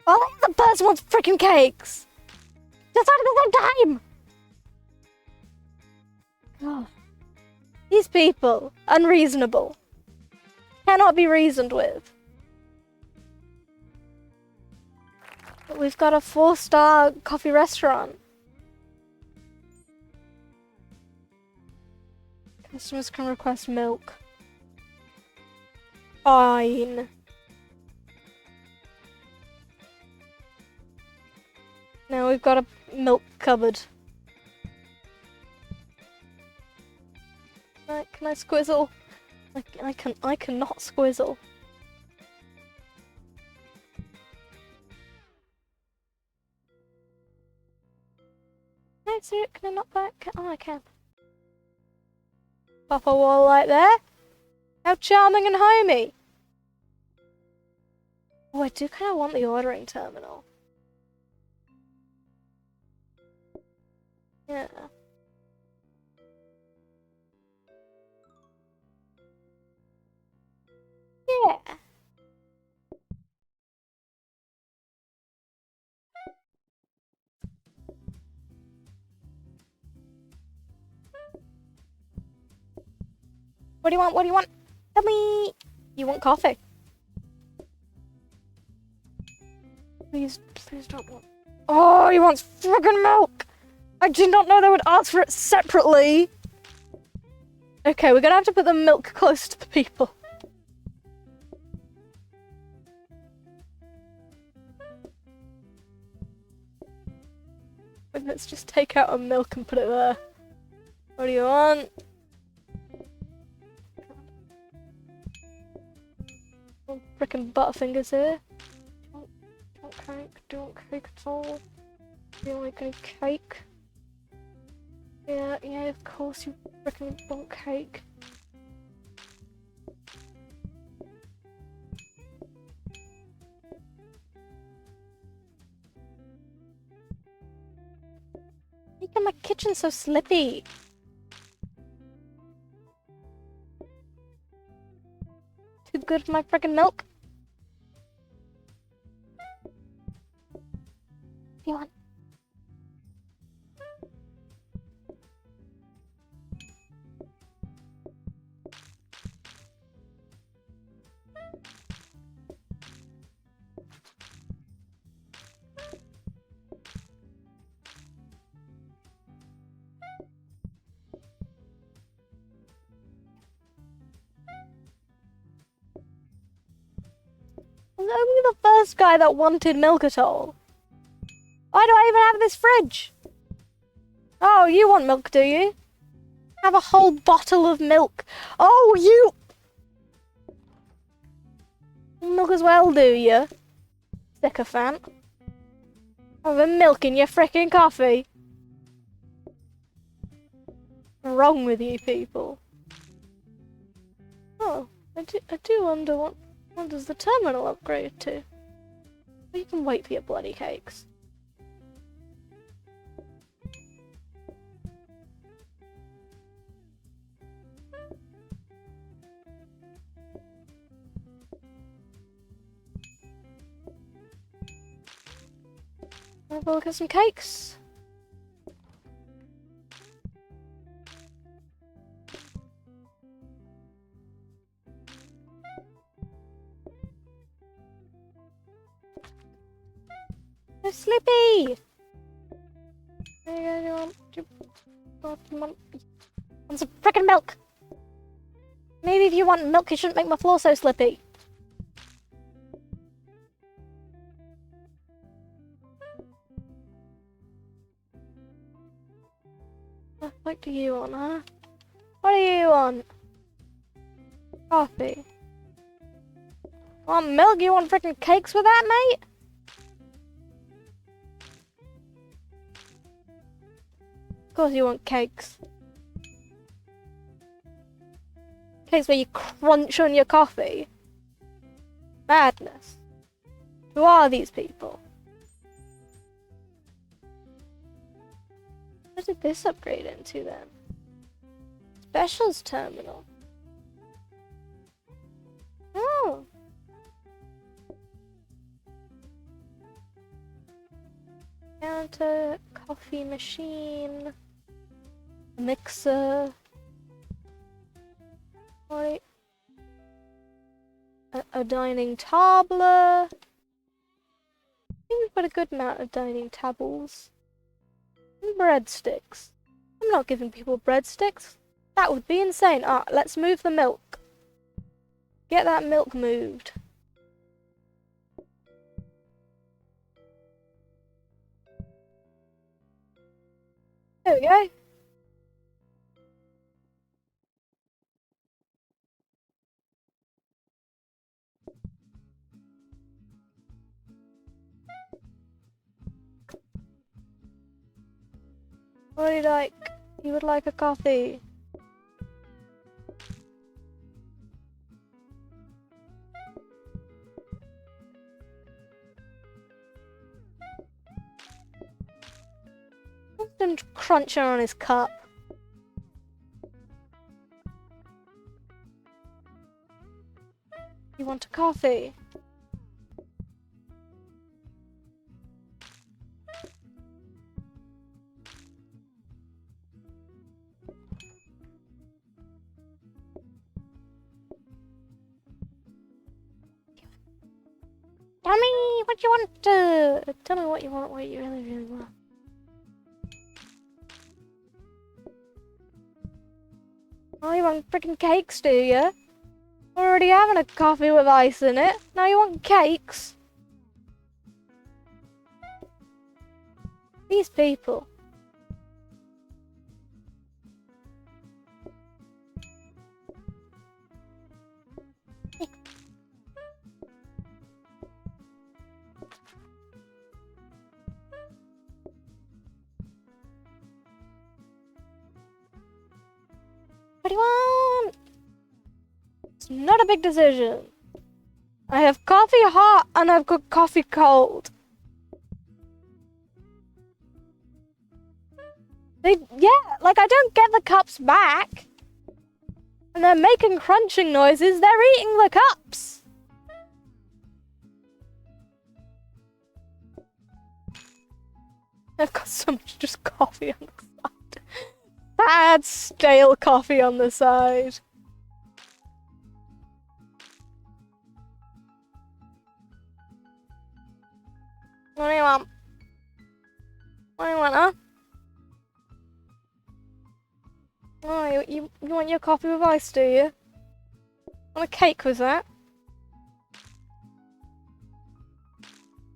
Oh, the person wants freaking cakes! Just out at the same time! Oh. These people, unreasonable. Cannot be reasoned with. But we've got a 4-star coffee restaurant. Customers can request milk. Fine. Now we've got a milk cupboard. Can I squizzle? I cannot squizzle. No, sir, can I knock back? Oh, I can. Pop a wall light there. How charming and homey. Oh, I do kind of want the ordering terminal. Yeah. Yeah. What do you want? What do you want? Tell me. You want coffee? Please don't want. Oh, he wants friggin' milk! I did not know they would ask for it separately. Okay, we're gonna have to put the milk close to the people. Let's just take out a milk and put it there. What do you want? Oh, frickin' Butterfingers here. Don't cake at all. Do you like any cake? Yeah, of course you frickin' want cake. Making my kitchen so slippy. Too good for my frickin' milk. What do you want? I was only the first guy that wanted milk at all. Why do I even have this fridge? Oh, you want milk, do you? Have a whole bottle of milk. Oh, you... Milk as well, do you? Sycophant. Have a milk in your frickin' coffee. What's wrong with you people? Oh, I do wonder what does the terminal upgrade to? Well, you can wait for your bloody cakes. Have a look at some cakes. So Slippy! You want some frickin' milk? Maybe if you want milk, you shouldn't make my floor so slippy. What do you want, huh? What do you want? Coffee. Want milk? You want frickin' cakes with that, mate? Of course you want cakes. Case where you crunch on your coffee. Madness. Who are these people? What did this upgrade into then? Specials terminal. Oh. Counter, coffee machine, mixer. Right. A dining table. I think we've got a good amount of dining tables. And breadsticks. I'm not giving people breadsticks. That would be insane. Ah, let's move the milk. Get that milk moved. There we go. What do you like? You would like a coffee. Him crunching on his cup. You want a coffee? Tell me what you want to. Tell me what you want, what you really, really want. Oh, you want freaking cakes, do you? Already having a coffee with ice in it. Now you want cakes? These people. What do you want? It's not a big decision. I have coffee hot and I've got coffee cold. Yeah, like I don't get the cups back. And they're making crunching noises, they're eating the cups. I've got so much just coffee on the side. Bad stale coffee on the side. What do you want? What do you want, huh? Oh, you want your coffee with ice, do you? Want a cake with that?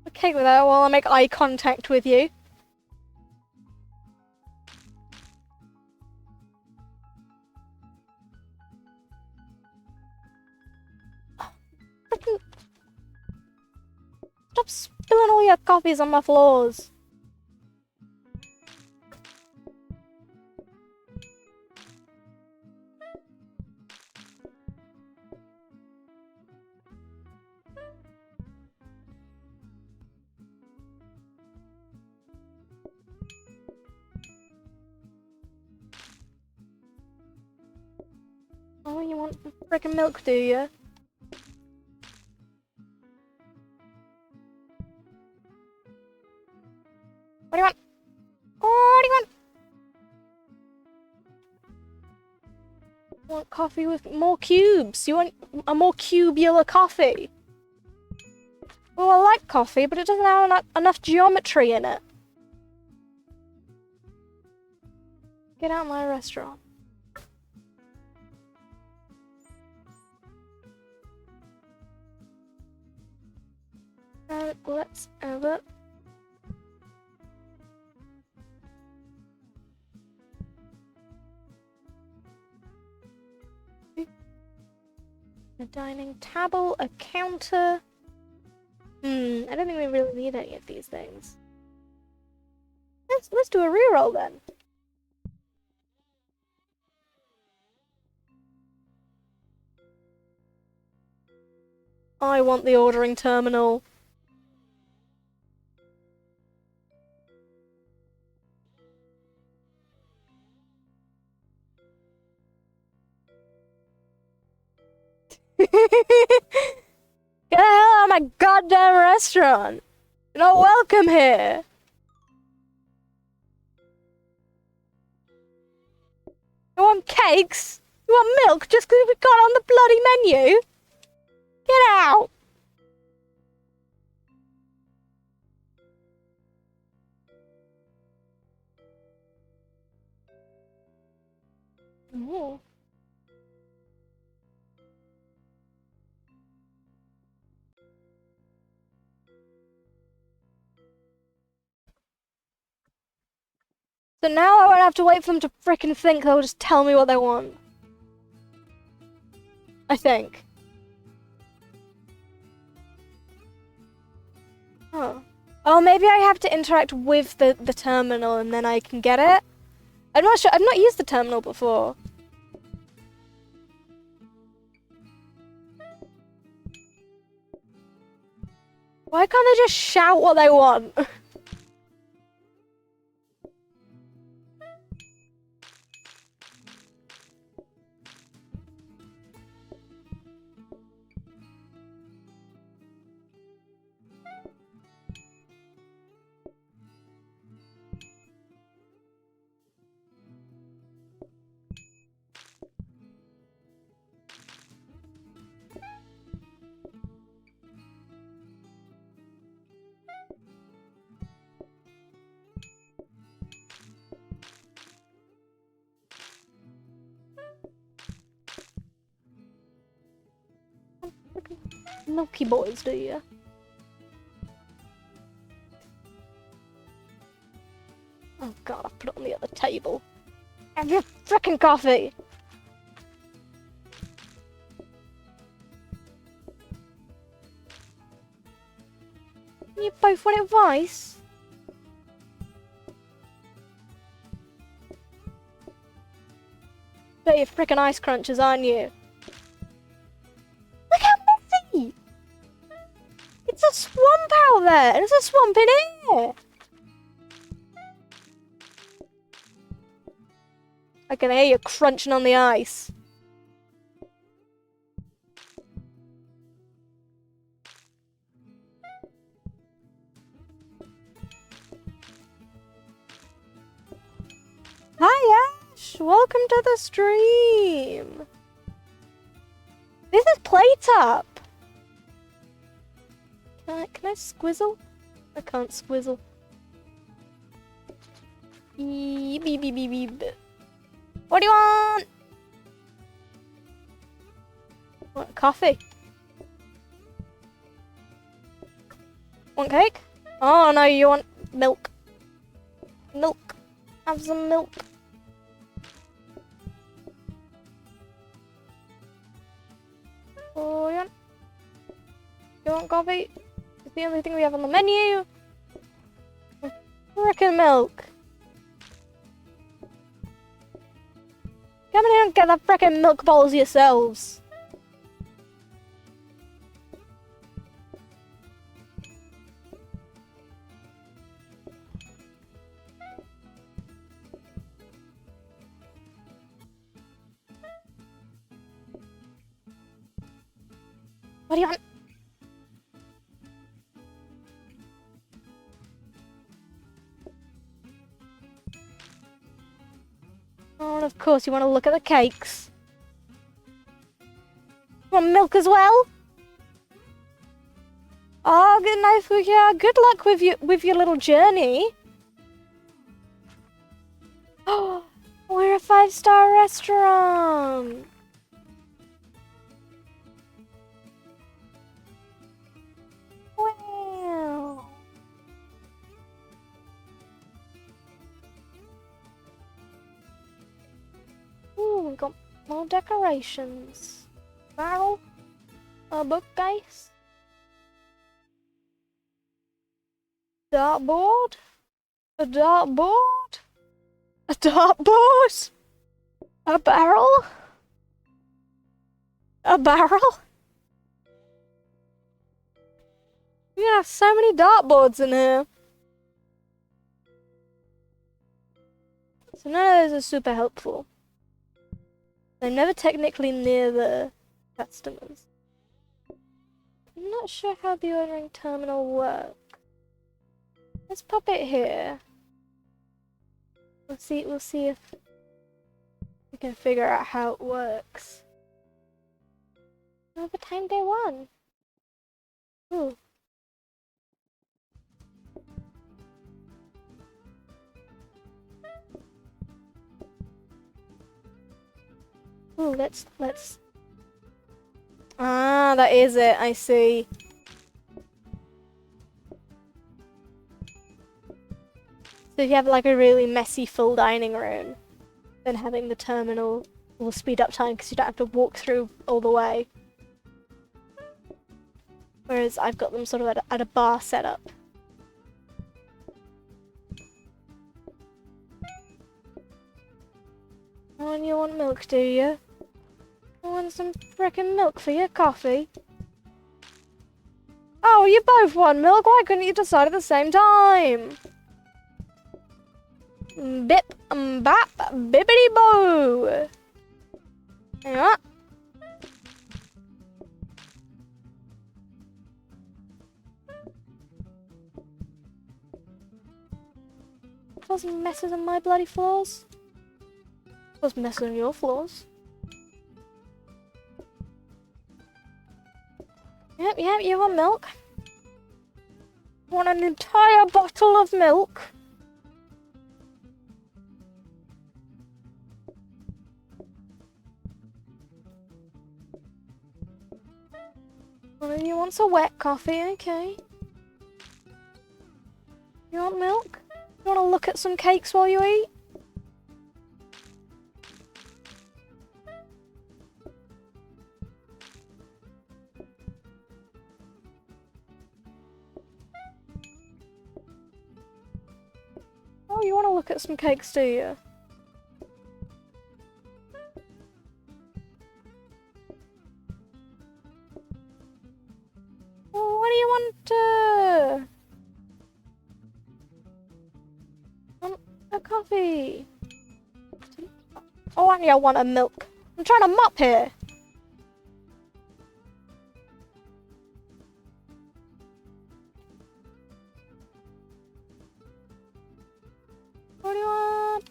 A cake with that while I make eye contact with you. Stop spilling all your coffees on my floors. Oh, you want frickin' milk, do you? What do you want? Oh, what do you want? You want coffee with more cubes? You want a more cubular coffee? Well, I like coffee, but it doesn't have enough geometry in it. Get out of my restaurant. Let's have it. A dining table, a counter. I don't think we really need any of these things. Let's do a reroll then. I want the ordering terminal. Get the hell out of my goddamn restaurant! You're not welcome here! You want cakes? You want milk just because we got on the bloody menu? Get out! Ooh. So now I won't have to wait for them to frickin' think, they'll just tell me what they want. I think. Huh. Oh, maybe I have to interact with the terminal and then I can get it? I'm not sure, I've not used the terminal before. Why can't they just shout what they want? Milky boys, do you? Oh god, I've put it on the other table. Have your frickin' coffee! You both want advice? Bet you're frickin' ice crunchers, aren't you? Look how messy! It's a swamp out there! There's a swamp in here! I can hear you crunching on the ice. Hi Ash! Welcome to the stream! This is Playtop! Can I squizzle? I can't squizzle. Beep, beep, beep, beep, beep. What do you want? Want coffee? Want cake? Oh no, you want milk. Milk. Have some milk. Oh, you want coffee? It's the only thing we have on the menu. Frickin' milk. Come in here and get the frickin' milk bowls yourselves. What do you want? Oh, and of course you want to look at the cakes. Want milk as well? Oh, good night, yeah. Good luck with your little journey. Oh, we're a 5-star restaurant. Wow. Ooh, we've got more decorations. Barrel, a bookcase, dartboard, a dartboard, a dartboard, a barrel, a barrel. You're gonna have so many dartboards in here. So none of those are super helpful. I'm never technically near the customers. I'm not sure how the ordering terminal works. Let's pop it here. We'll see if we can figure out how it works. Overtime day 1. Ooh. Ooh, let's... Ah, that is it, I see. So if you have like a really messy full dining room, then having the terminal will speed up time because you don't have to walk through all the way. Whereas I've got them sort of at a bar setup. Oh, and you want milk, do you? You want some frickin' milk for your coffee? Oh, you both want milk? Why couldn't you decide at the same time? Bip, bap, bippity boo! Hang on. Causing messes on my bloody floors? Cause messes on your floors? Yep, you want milk? Want an entire bottle of milk? One of you wants a wet coffee, okay. You want milk? You want to look at some cakes while you eat? Oh, you want to look at some cakes, do you? Oh, what do you want? Want a coffee? Oh, and I want a milk. I'm trying to mop here. What do you want?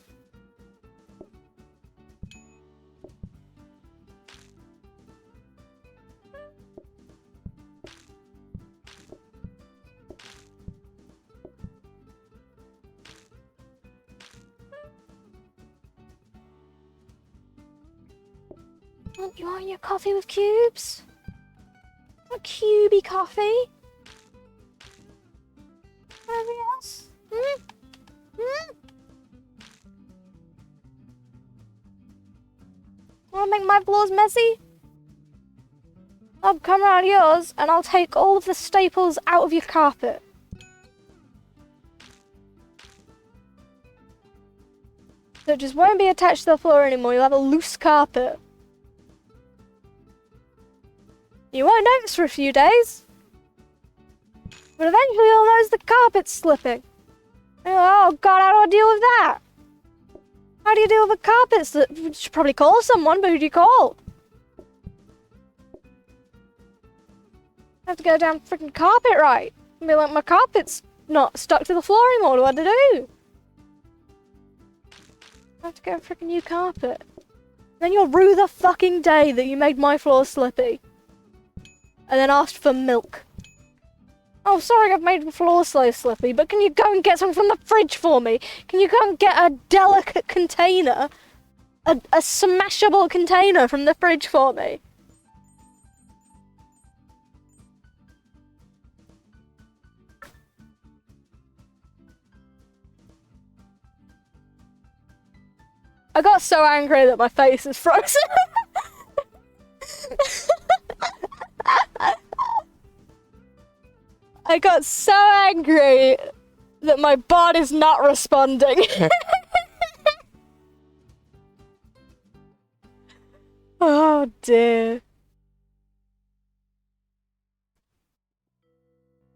You want your coffee with cubes? A cubey coffee? Anything else? Hmm? Hmm? Wanna make my floors messy? I'll come around yours and I'll take all of the staples out of your carpet. So it just won't be attached to the floor anymore, you'll have a loose carpet. You won't notice for a few days. But eventually you'll notice the carpet's slipping. And you're like, oh god, how do I deal with that? How do you deal with the carpets? You should probably call someone, but who do you call? I have to go down freaking carpet right. And be like, my carpet's not stuck to the floor anymore, what do I do? I have to get a freaking new carpet. Then you'll rue the fucking day that you made my floor slippy. And then asked for milk. Oh, sorry, I've made the floor so slippy, but can you go and get some from the fridge for me? Can you go and get a delicate container? A smashable container from the fridge for me? I got so angry that my face is frozen. I got so angry that my bot is not responding. Oh dear.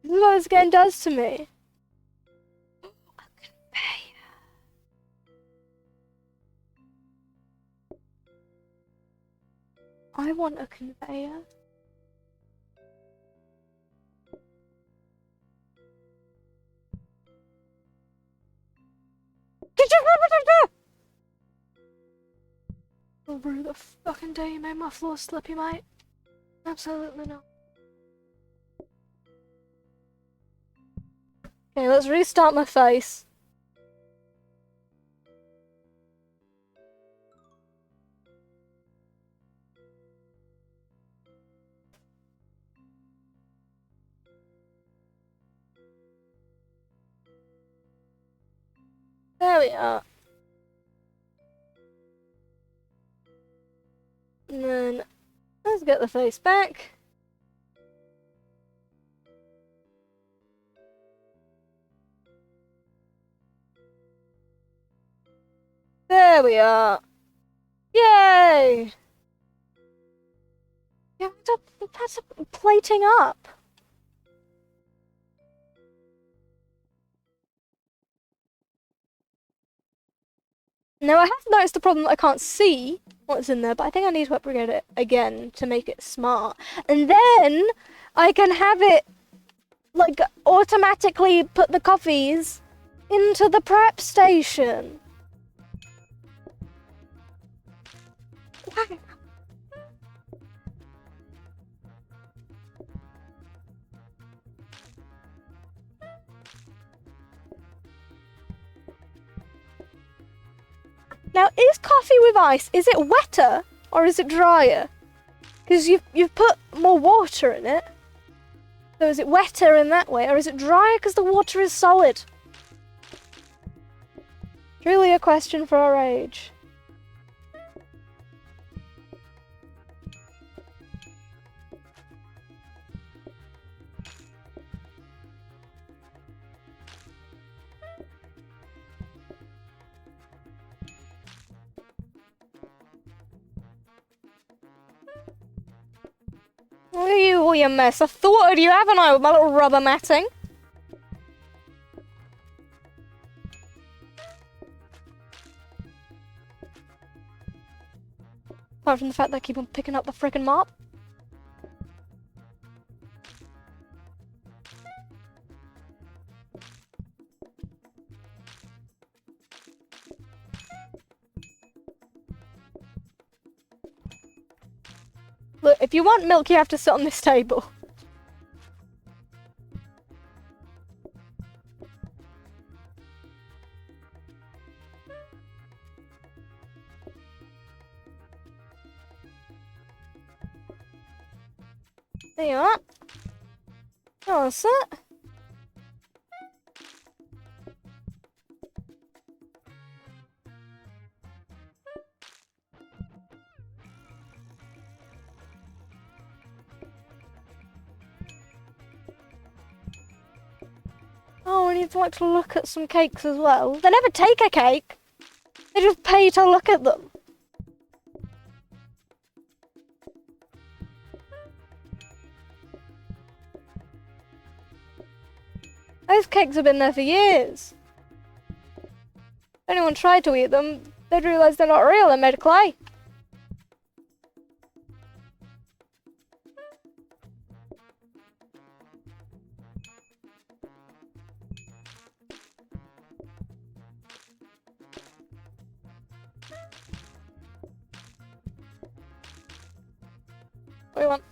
This is what this game does to me. A conveyor. I want a conveyor. Oh, bro, the fucking day you made my floor slippy, mate. Absolutely not. Okay, let's restart my face. There we are. And then let's get the face back. There we are. Yay! Yeah, that's plating up. Now I have noticed the problem that I can't see what's in there, but I think I need to upgrade it again to make it smart. And then I can have it like automatically put the coffees into the prep station. Now, is coffee with ice, is it wetter or is it drier? Because you've put more water in it. So is it wetter in that way, or is it drier because the water is solid? Truly a question for our age. Look at you, all your mess. I've thwarted you, haven't I, with my little rubber matting? Apart from the fact that I keep on picking up the frickin' mop. Look, if you want milk, you have to sit on this table. There you are. Oh, that's it. Oh, and you'd like to look at some cakes as well. They never take a cake. They just pay to look at them. Those cakes have been there for years. If anyone tried to eat them, they'd realise they're not real, they're made of clay. What do you want?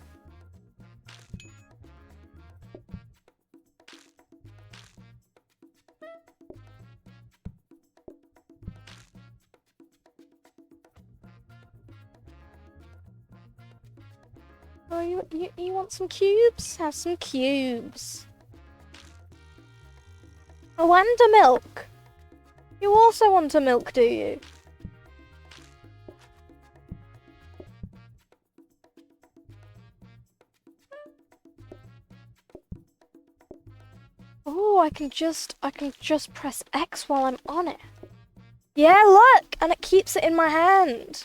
Oh, you want some cubes? Have some cubes. Oh, and a milk. You also want a milk, do you? Oh, I can just press X while I'm on it. Yeah, look, and it keeps it in my hand.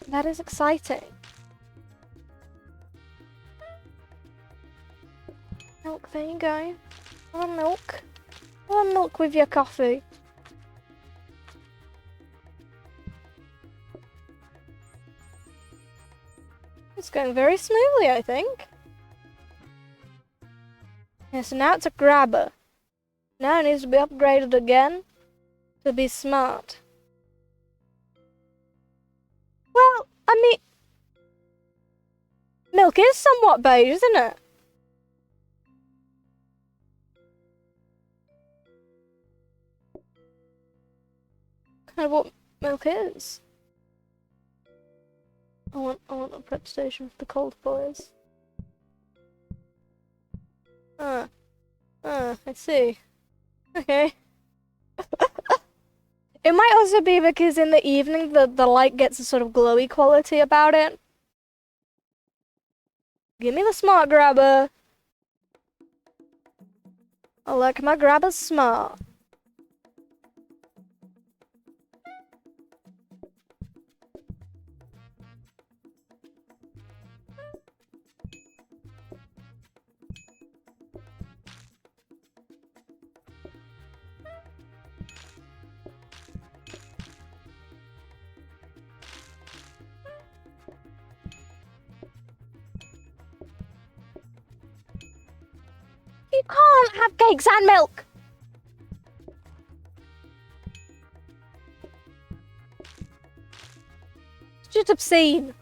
That is exciting. Milk, there you go. More milk. More milk with your coffee. It's going very smoothly, I think. Yeah, so now it's a grabber. Now it needs to be upgraded again to be smart. Well, I mean, milk is somewhat beige, isn't it? Kind of what milk is. I want a prep station for the cold boys. I see. Okay. It might also be because in the evening the light gets a sort of glowy quality about it. Give me the smart grabber. Oh look, my grabber's smart. You can't have cakes and milk! It's just obscene.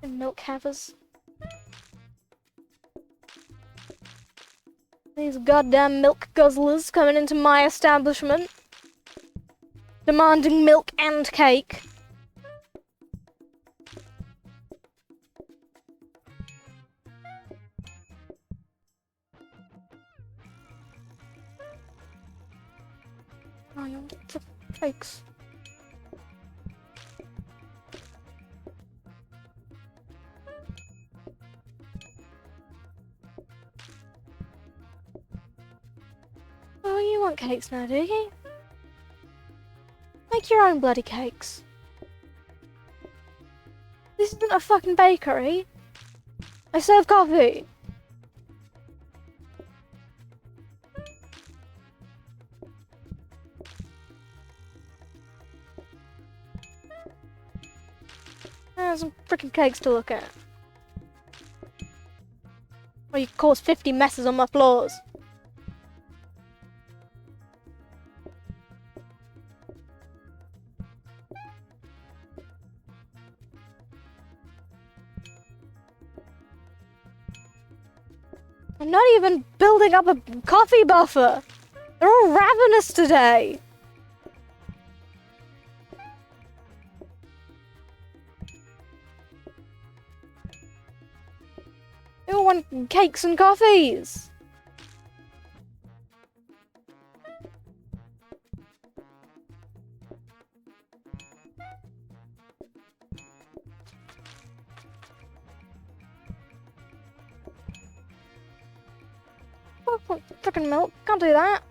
And milk havers. These goddamn milk guzzlers coming into my establishment. Demanding milk and cake. Oh, you want the cakes. Oh, you want cakes now, do you? Make your own bloody cakes. This isn't a fucking bakery. I serve coffee. There's some freaking cakes to look at. Well, you caused 50 messes on my floors. I'm not even building up a coffee buffer. They're all ravenous today. They all want cakes and coffees. Oh, frickin' milk. Can't do that.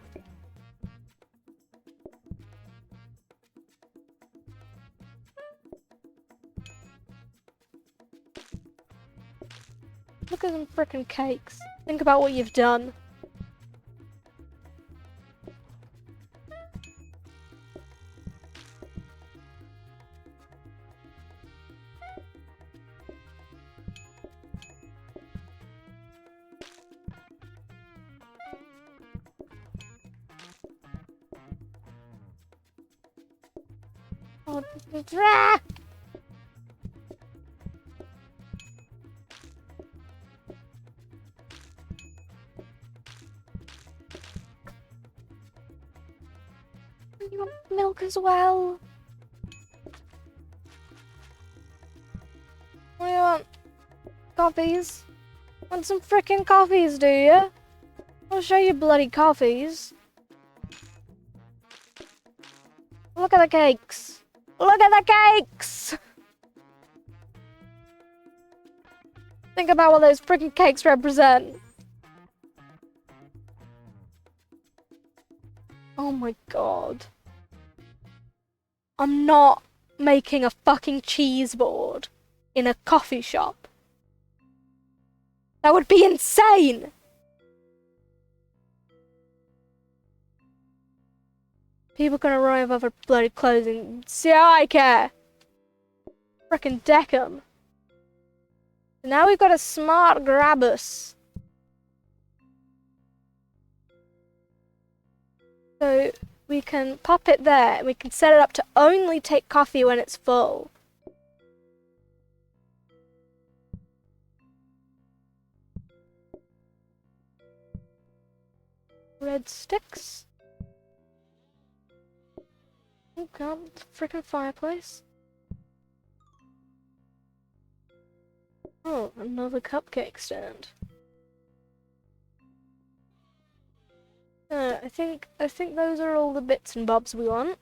Look at them frickin' cakes. Think about what you've done. Oh, ah! You want milk as well? What do you want? Coffees? Want some frickin' coffees, do you? I'll show you bloody coffees. Look at the cakes. Look at the cakes! Think about what those freaking cakes represent. Oh my god. I'm not making a fucking cheese board in a coffee shop. That would be insane! People can arrive over bloody closing. See how I care. Frickin' deck 'em. Now we've got a smart Grabus. So we can pop it there and we can set it up to only take coffee when it's full. Red sticks. Oh god, frickin' fireplace. Oh, another cupcake stand. I think those are all the bits and bobs we want.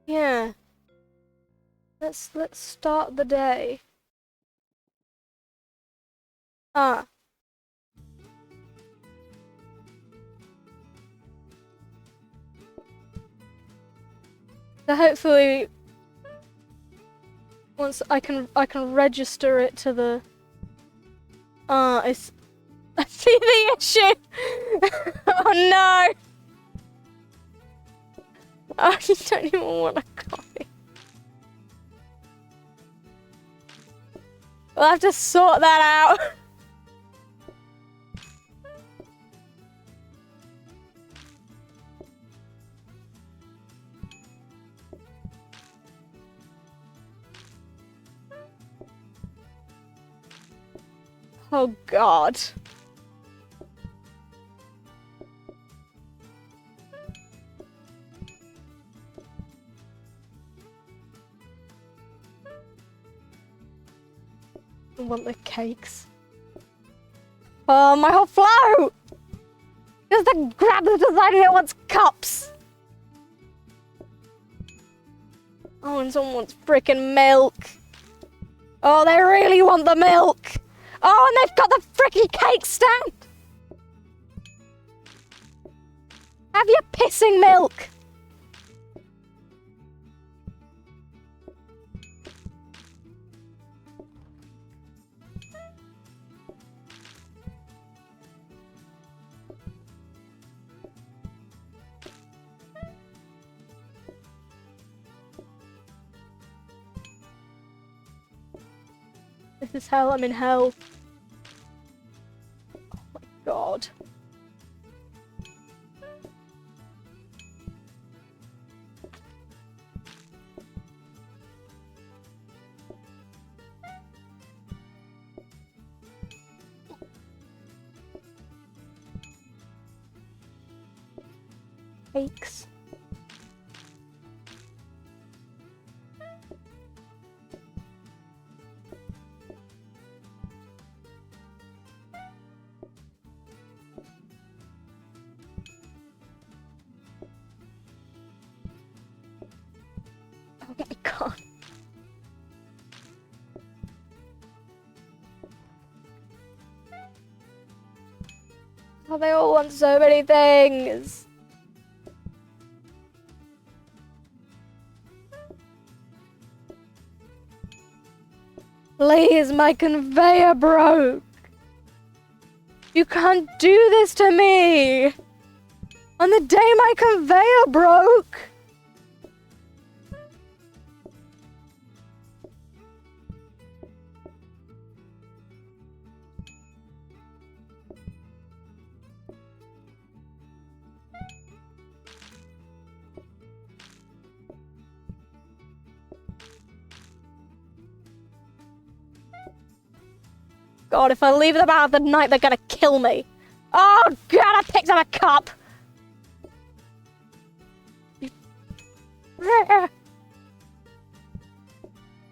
Yeah. Let's start the day. Ah. So hopefully once I can register it to the it's I see the issue. Oh no. I don't even want a coffee. We'll have to sort that out. Oh god. I want the cakes. Oh, my whole flow! Just to grab the designer that wants cups! Oh, and someone wants frickin' milk. Oh, they really want the milk! Oh, and they've got the frickin' cake stand! Have your pissing milk! This is hell, I'm in hell. Oh my god. Cakes. Oh my god. Oh, they all want so many things. Please, my conveyor broke. You can't do this to me. On the day my conveyor broke. God, if I leave them out of the night, they're gonna kill me. Oh god, I picked up a cup! You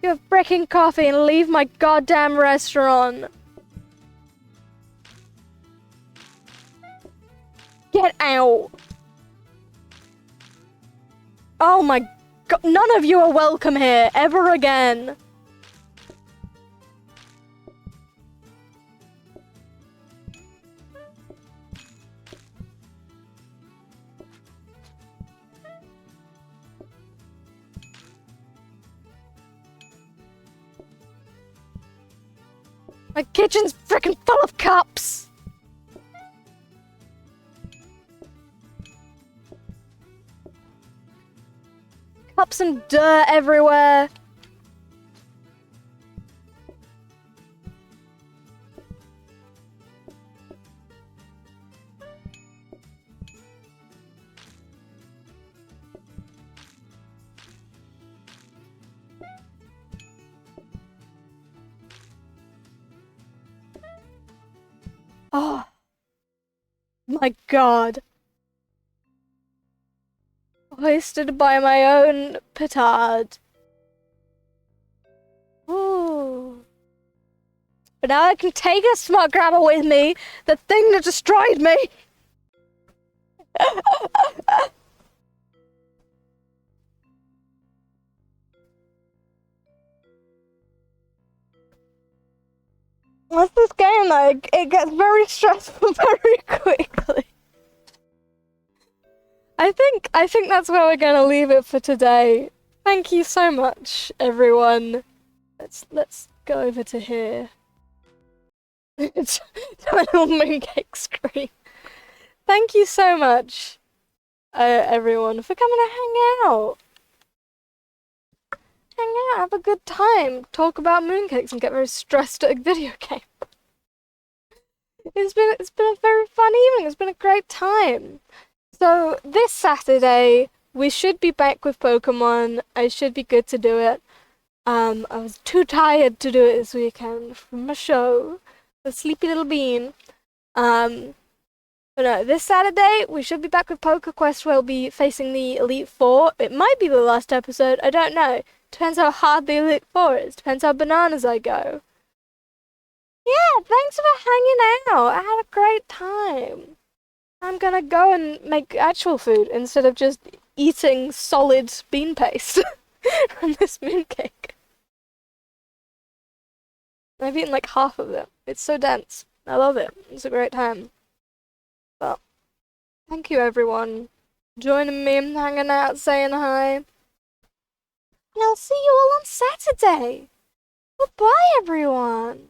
have frickin' coffee and leave my goddamn restaurant. Get out! Oh my god, none of you are welcome here, ever again. My kitchen's freaking full of cups! Cups and dirt everywhere. Oh my god. Hoisted by my own petard. Ooh. But now I can take a smart grabber with me, the thing that destroyed me. What's this game like? It gets very stressful very quickly. I think that's where we're gonna leave it for today. Thank you so much, everyone. Let's go over to here. It's a little mooncake screen. Thank you so much, everyone, for coming to hang out. Hang out, have a good time, talk about mooncakes, and get very stressed at a video game. It's been a very fun evening. It's been a great time. So this Saturday we should be back with Pokemon. I should be good to do it. I was too tired to do it this weekend from my show, the Sleepy Little Bean. But no, this Saturday we should be back with PokeQuest. We'll be facing the Elite Four. It might be the last episode. I don't know. Depends how hard the Elite Four is. Depends how bananas I go. Yeah, thanks for hanging out. I had a great time. I'm gonna go and make actual food instead of just eating solid bean paste from this mooncake. I've eaten like half of it. It's so dense. I love it. It's a great time. But thank you everyone joining me, hanging out, saying hi. And I'll see you all on Saturday. Goodbye everyone.